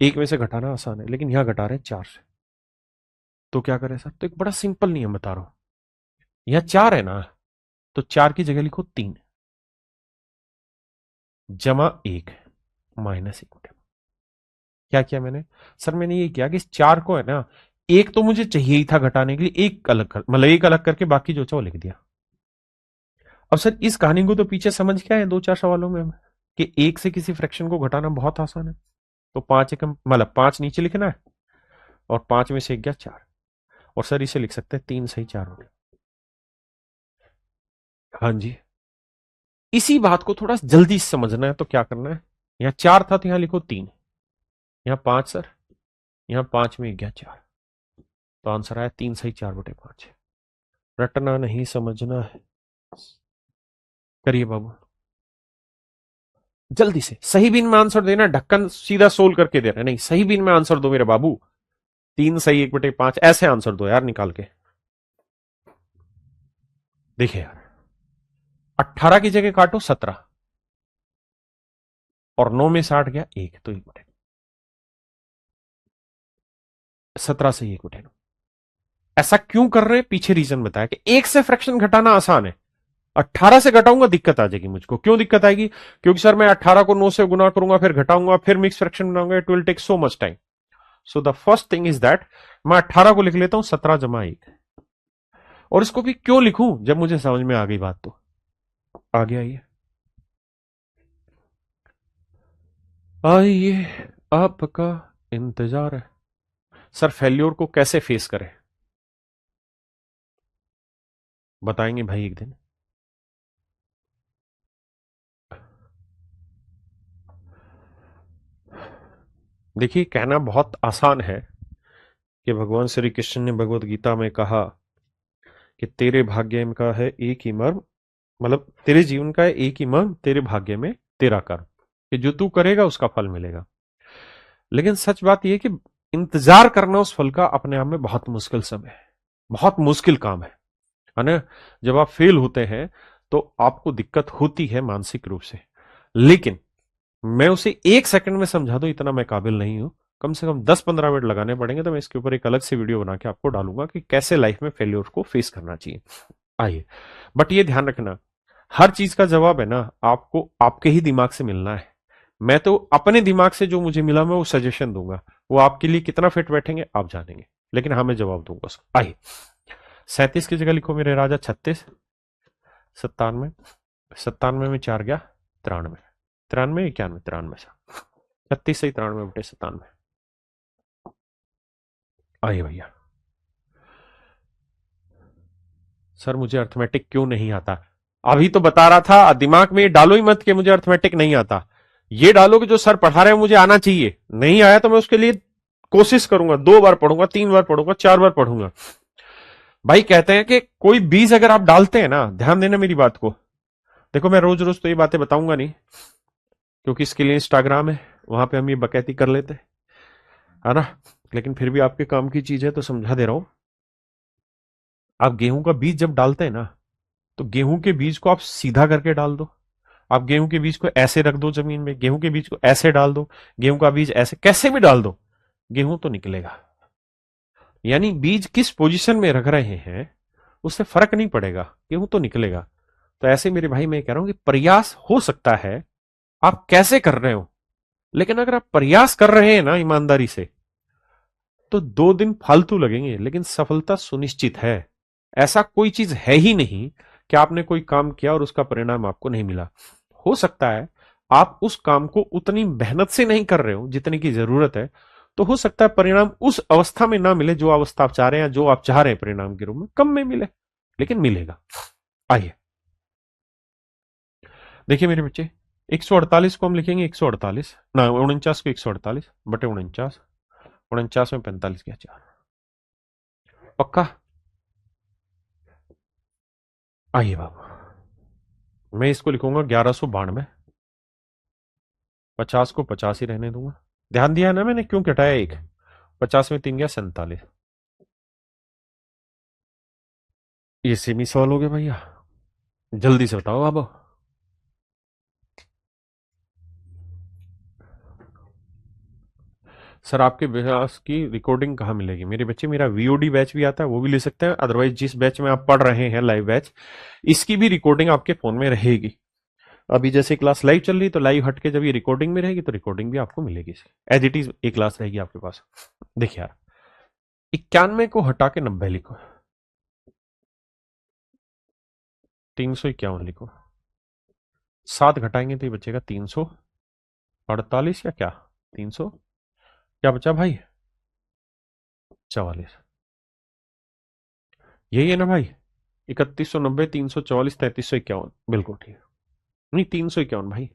एक में से घटाना आसान है, लेकिन यहां घटा रहे हैं 4 से, तो क्या करें सर? तो एक बड़ा सिंपल नियम बता रहा हूं, यहां 4 है ना, तो 4 की जगह लिखो 3 जमा 1 माइनस 1। क्या किया मैंने? सर मैंने ये किया कि इस 4 को है ना, एक तो मुझे चाहिए ही था घटाने के लिए, एक अलग कर, मतलब एक अलग करके बाकी जो चाहो लिख दिया। अब सर इस कहानी को तो पीछे समझ के आए 2 4 सवालों में हम, कि एक से किसी फ्रैक्शन को घटाना बहुत आसान है। तो 5 एकम, मतलब 5 नीचे लिखना है, और 5 में से 1 गया 4, और सर इसे लिख सकते हैं 3 सही 4 हो गया। हाँ जी। इसी बात को थोड़ा जल्दी समझना है तो क्या करना है, यहां 4 था तो यहां लिखो 3, यहां 5 सर, यहां 5 में गया 4, तो आंसर आया 3 सही 4/5। रटना नहीं समझना है। करिए बाबू, जल्दी से सही बिन में आंसर देना, ढक्कन सीधा सोल करके देना नहीं, सही बिन में आंसर दो मेरे बाबू। 3 सही 1/5 ऐसे आंसर दो यार निकाल के। देखिए यार, 18 की जगह काटो 17 और 9 में से 8 गया 1, तो 17 से 1/9। ऐसा क्यों कर रहे हैं, पीछे रीजन बताया कि एक से फ्रैक्शन घटाना आसान है, 18 से घटाऊंगा दिक्कत आ जाएगी मुझको। क्यों दिक्कत आएगी? क्योंकि सर मैं 18 को 9 से गुना करूंगा, फिर घटाऊंगा, फिर मिक्स फ्रैक्शन बनाऊंगा, it will take so much time. So the first thing is that मैं 18 को लिख लेता हूं 17 - 1। और इसको भी क्यों लिखूं जब मुझे समझ में आ गई बात, तो आगे आइए, आइए आपका इंतजार है। सर फेल्योर को कैसे फेस करें, बताएंगे भाई एक दिन। देखिए कहना बहुत आसान है कि भगवान श्री कृष्ण ने भगवत गीता में कहा कि तेरे भाग्य में का है एक ही मर्म, मतलब तेरे जीवन का है एक ही मर्म, तेरे भाग्य में तेरा कर्म, कि जो तू करेगा उसका फल मिलेगा। लेकिन सच बात यह कि इंतजार करना उस फल का अपने आप में बहुत मुश्किल समय है, बहुत मुश्किल काम है ना। जब आप फेल होते हैं तो आपको दिक्कत होती है मानसिक रूप से, लेकिन मैं उसे 1 सेकंड में समझा दूं इतना मैं काबिल नहीं हूं, कम से कम 10-15 मिनट लगाने पड़ेंगे। तो मैं इसके ऊपर एक अलग से वीडियो बना के आपको डालूंगा कि कैसे लाइफ में फेल्योर को फेस करना चाहिए। आइए, बट ये ध्यान रखना, हर चीज का जवाब है ना आपको आपके ही दिमाग से मिलना है। मैं तो अपने दिमाग से जो मुझे मिला मैं वो सजेशन दूंगा, वो आपके लिए कितना फिट बैठेंगे आप जानेंगे, लेकिन हाँ मैं जवाब दूंगा उसका। आइए, 37 की जगह लिखो मेरे राजा 36, 97, 97 में 4 गया 93, 93 91 93 सा, 36 से 93/97। आइए भैया, सर मुझे अर्थमेटिक क्यों नहीं आता, अभी तो बता रहा था, दिमाग में ये डालो ही मत कि मुझे अर्थमेटिक नहीं आता, ये डालो कि जो सर पढ़ा रहे हैं मुझे आना चाहिए, नहीं आया तो मैं उसके लिए कोशिश करूंगा, 2 बार पढ़ूंगा, 3 बार पढ़ूंगा, 4 बार पढ़ूंगा। भाई कहते हैं कि कोई बीज अगर आप डालते हैं ना, ध्यान देना मेरी बात को, देखो मैं रोज रोज तो ये बातें बताऊंगा नहीं, क्योंकि इसके लिए इंस्टाग्राम है, वहां पे हम ये बकैती कर लेते हैं, है ना। लेकिन फिर भी आपके काम की चीज है तो समझा दे रहा हूं। आप गेहूं का बीज जब डालते हैं ना, तो गेहूं के बीज को आप सीधा करके डाल दो, आप गेहूं के बीज को ऐसे रख दो जमीन में, गेहूं के बीज को ऐसे डाल दो, गेहूं का बीज ऐसे कैसे भी डाल दो, गेहूं तो निकलेगा। यानी बीज किस पोजीशन में रख रहे हैं उससे फर्क नहीं पड़ेगा, गेहूं तो निकलेगा। तो ऐसे मेरे भाई मैं कह रहा हूं कि प्रयास हो सकता है आप कैसे कर रहे हो, लेकिन अगर आप प्रयास कर रहे हैं ना ईमानदारी से, तो 2 दिन फालतू लगेंगे लेकिन सफलता सुनिश्चित है। ऐसा कोई चीज है ही नहीं कि आपने कोई काम किया और उसका परिणाम आपको नहीं मिला। हो सकता है आप उस काम को उतनी मेहनत से नहीं कर रहे हो जितने की जरूरत है, तो हो सकता है परिणाम उस अवस्था में ना मिले जो अवस्था आप चाह रहे हैं, जो आप चाह रहे हैं परिणाम के रूप में कम में मिले, लेकिन मिलेगा। आइए देखिए मेरे बच्चे, 148 को हम लिखेंगे 148 ना 49 को 148/49, 49 में 45 गया 4, पक्का। आइए बाबू, मैं इसको लिखूंगा 1192, 50 को 50 ही रहने दूंगा। ध्यान दिया ना मैंने क्यों घटाया एक, 50 में 3 गया 47। ये सेमी सवाल हो गया भैया, जल्दी से बताओ बाबू। सर आपके व्यास की रिकॉर्डिंग कहाँ मिलेगी मेरे बच्चे, मेरा वीओडी बैच भी आता है वो भी ले सकते हैं, अदरवाइज जिस बैच में आप पढ़ रहे हैं लाइव बैच, इसकी भी रिकॉर्डिंग आपके फोन में रहेगी। अभी जैसे क्लास लाइव चल रही तो लाइव हट के जब ये रिकॉर्डिंग में रहेगी तो रिकॉर्डिंग भी आपको मिलेगी, एज इट इज एक क्लास रहेगी आपके पास। देखिए यार, 91 को हटा के 90 लिखो, 351 लिखो, 7 घटाएंगे तो ये बचेगा 348 या क्या, 300 क्या बचा भाई, 44, यही है ना भाई। 3190, 344, 3351, बिल्कुल ठीक है। नहीं, 351 भाई।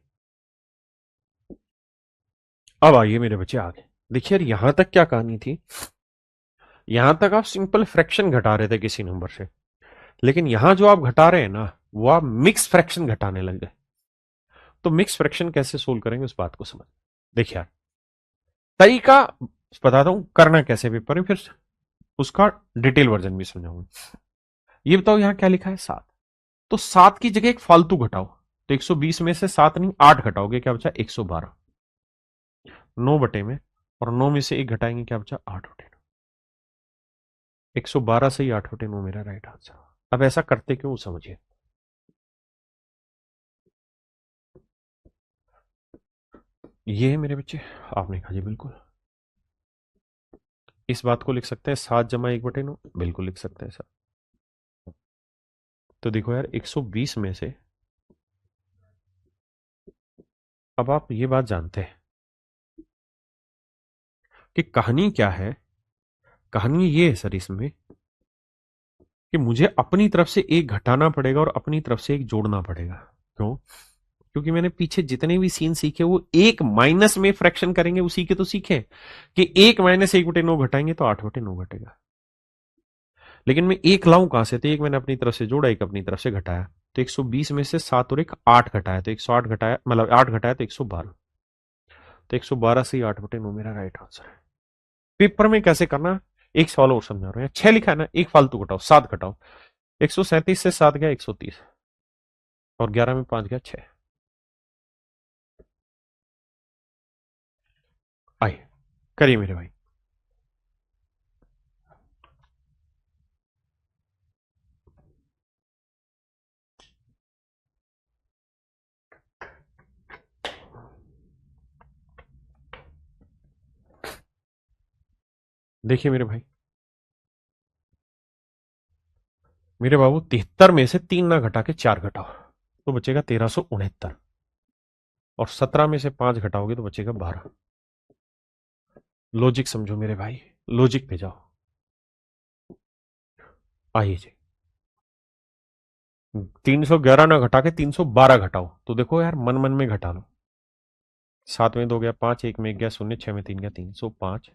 अब आइए मेरे बच्चे आगे। देखिए यार, यहां तक क्या कहानी थी। यहां तक आप सिंपल फ्रैक्शन घटा रहे थे किसी नंबर से, लेकिन यहां जो आप घटा रहे हैं ना, वो आप मिक्स फ्रैक्शन घटाने लग गए। तो मिक्स फ्रैक्शन कैसे सोल्व करेंगे उस बात को समझ। देखिए यार, तरीका बताता हूं करना कैसे पेपर में, फिर उसका डिटेल वर्जन भी समझाऊंगा। ये बताओ यहां क्या लिखा है, 7। तो 7 की जगह एक फालतू घटाओ। तो 120 में से 7 नहीं 8 घटाओगे, क्या बचा 112। 9 बटे में, और 9 में से 1 घटाएंगे, क्या बचा 8 बटे 9। 112 से ही 8 बटे 9 मेरा राइट आंसर। अब ऐसा करते क्यों समझिए। ये है मेरे बच्चे, आपने कहा जी बिल्कुल। इस बात को लिख सकते हैं 7 जमा 1 बटे 9, बिल्कुल लिख सकते हैं सर। तो देखो यार, 120 में से, अब आप ये बात जानते हैं कि कहानी क्या है। कहानी ये है सर इसमें कि मुझे अपनी तरफ से एक घटाना पड़ेगा और अपनी तरफ से एक जोड़ना पड़ेगा। क्यों? क्योंकि मैंने पीछे जितने भी सीन सीखे वो एक माइनस में फ्रैक्शन करेंगे, उसी के तो सीखे कि 1 - 1 बटे 9 घटाएंगे तो 8 बटे 9 घटेगा। लेकिन मैं एक लाऊं कहां से, तो एक मैंने अपनी तरफ से जोड़ा, एक अपनी तरफ से घटाया। तो 120 में से 7 और 1 8 घटाया, तो 108 घटाया, मतलब 8 घटाया तो 112। तो 112 से ही 8 बटे 9 मेरा राइट आंसर है। पेपर में कैसे करना, एक सवाल और समझा रहे हैं। 6 लिखा है ना, एक फालतू घटाओ, 7 घटाओ। 137 से 7 गया 130, और 11 में 5 गया 6। आइए करिए मेरे भाई। देखिए मेरे भाई, मेरे बाबू 73 में से 3 ना घटा के 4 घटाओ तो बचेगा 1369, और 17 में से 5 घटाओगे तो बचेगा 12। लॉजिक समझो मेरे भाई, लॉजिक पे जाओ। आइए जी, 311 ना घटा के 312 घटाओ तो देखो यार, मन मन में घटा लो। 7 में 2 गया 5, 1 में 1 गया 0, 6 में 3 गया 305,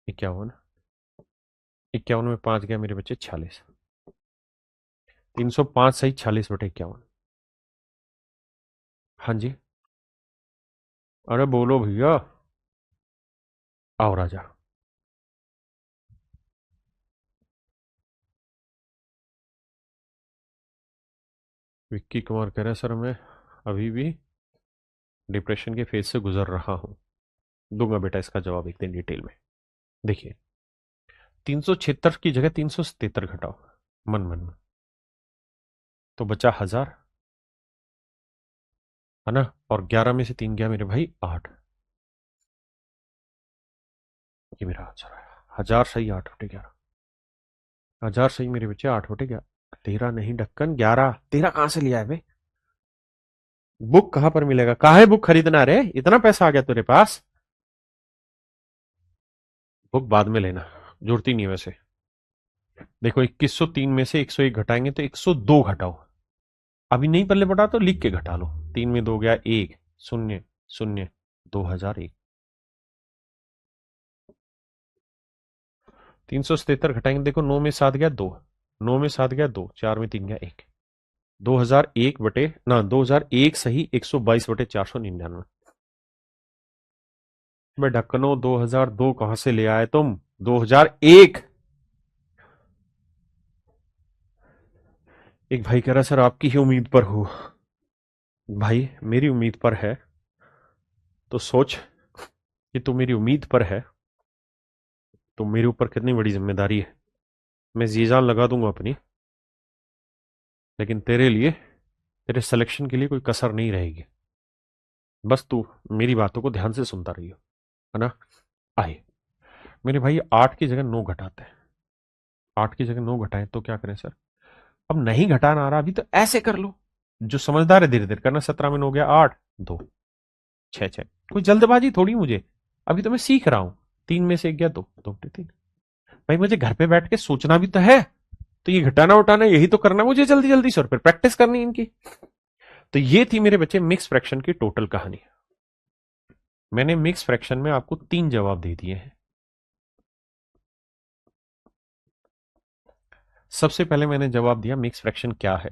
51, 51 में 5 गया मेरे बच्चे 46। 305 सही 46 बटे 51। हाँ जी। अरे बोलो भैया, आओ राजा। विक्की कुमार कह रहे हैं सर, मैं अभी भी डिप्रेशन के फेज से गुजर रहा हूं। दूंगा बेटा इसका जवाब एक दिन डिटेल में। देखिए, 376 की जगह 377 घटाओ मन मन में, तो बचा 1000, है ना। और 11 में से 3 गया मेरे भाई 8। ये मेरा आंसर है। 1000 सही 8 बटे 11। 1000 सही मेरे बच्चे 8 बटे 11। 13 नहीं ढक्कन 11, 13 कहां से लिया है भाई। बुक कहां पर मिलेगा, कहा है बुक खरीदना रे, इतना पैसा आ गया तेरे पास। बुक बाद में लेना, जरूरत ही नहीं है वैसे। देखो 2103 में से 101 घटाएंगे तो 102 घटाओ। अभी नहीं पल्ले पड़ा तो लिख के घटा लो। 3 में 2 गया 1, 0 0, 2001। 377 घटाएंगे, देखो 9 में 7 गया 2, 9 में 7 गया 2, 4 में 3 गया 1। 2001 बटे ना 2001 सही 122 बटे 499। मैं ढक्कनो 2002 कहां से ले आए तुम, 2001। एक भाई कह रहा सर आपकी ही उम्मीद पर हूं। भाई मेरी उम्मीद पर है तो सोच कि तू मेरी उम्मीद पर है तो मेरे ऊपर कितनी बड़ी जिम्मेदारी है। मैं जी जान लगा दूंगा अपनी, लेकिन तेरे लिए, तेरे सिलेक्शन के लिए कोई कसर नहीं रहेगी। बस तू मेरी बातों को ध्यान से सुनता रहियो, है ना। आइए मेरे भाई, 8 की जगह 9 घटाते हैं। 8 की जगह 9 घटाएं तो क्या करें सर। अब नहीं घटाना आ रहा अभी तो ऐसे कर लो, जो समझदार है धीरे धीरे करना। 17 में 9 गया 8, 2, 6 6। कोई जल्दबाजी थोड़ी मुझे, अभी तो मैं सीख रहा हूं। 3 में से 1 गया 2, 2 बटे 3। भाई मुझे घर पे बैठ के सोचना भी तो है। तो ये घटाना उठाना यही तो करना मुझे जल्दी जल्दी से, और फिर प्रैक्टिस करनी इनकी। तो ये थी मेरे बच्चे मिक्स फ्रैक्शन की टोटल कहानी। मैंने मिक्स फ्रैक्शन में आपको 3 जवाब दे दिए हैं। सबसे पहले मैंने जवाब दिया मिक्स फ्रैक्शन क्या है,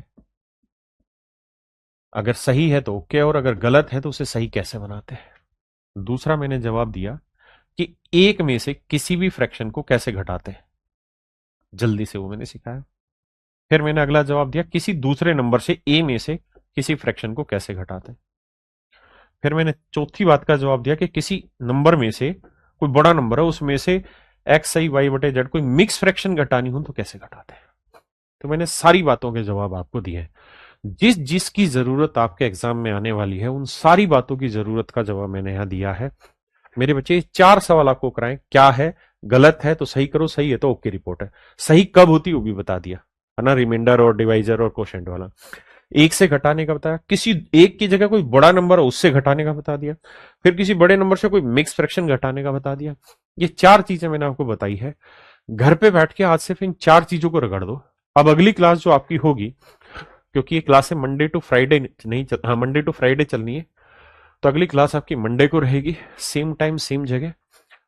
अगर सही है तो ओके, और अगर गलत है तो उसे सही कैसे बनाते हैं। दूसरा मैंने जवाब दिया कि एक में से किसी भी फ्रैक्शन को कैसे घटाते हैं, जल्दी से वो मैंने सिखाया। फिर मैंने अगला जवाब दिया किसी दूसरे नंबर से ए में से किसी फ्रैक्शन को कैसे घटाते हैं। फिर मैंने चौथी बात का जवाब दिया कि किसी नंबर में से कोई बड़ा नंबर है, उसमें से एक्स आई वाई बटे जेड कोई मिक्स फ्रैक्शन घटानी हो तो कैसे घटाते हैं। तो मैंने सारी बातों के जवाब आपको दिए हैं। जिस जिसकी जरूरत आपके एग्जाम में आने वाली है, उन सारी बातों की जरूरत का जवाब मैंने यहां दिया है। मेरे बच्चे 4 सवाल आपको कराएं, क्या है, गलत है तो सही करो, सही है तो ओके रिपोर्ट है। सही कब होती है वो भी बता दिया है ना, रिमाइंडर और डिवाइजर और कोशेंट वाला। एक से घटाने का बताया, किसी एक की जगह कोई बड़ा नंबर है उससे घटाने का बता दिया, फिर किसी बड़े नंबर से कोई मिक्स फ्रैक्शन घटाने का बता दिया। ये 4 चीजें मैंने आपको बताई है। घर पे बैठ के आज सिर्फ इन 4 चीजों को रगड़ दो। अब अगली क्लास जो आपकी होगी, क्योंकि ये क्लास है मंडे टू फ्राइडे नहीं चल, हाँ मंडे टू फ्राइडे चलनी है, तो अगली क्लास आपकी मंडे को रहेगी, सेम टाइम सेम जगह।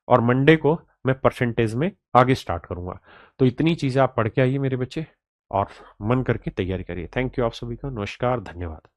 और मंडे को मैं परसेंटेज में आगे स्टार्ट करूंगा। तो इतनी चीजें आप पढ़ के आइए मेरे बच्चे, और मन करके तैयारी करिए। थैंक यू आप सभी का, नमस्कार, धन्यवाद।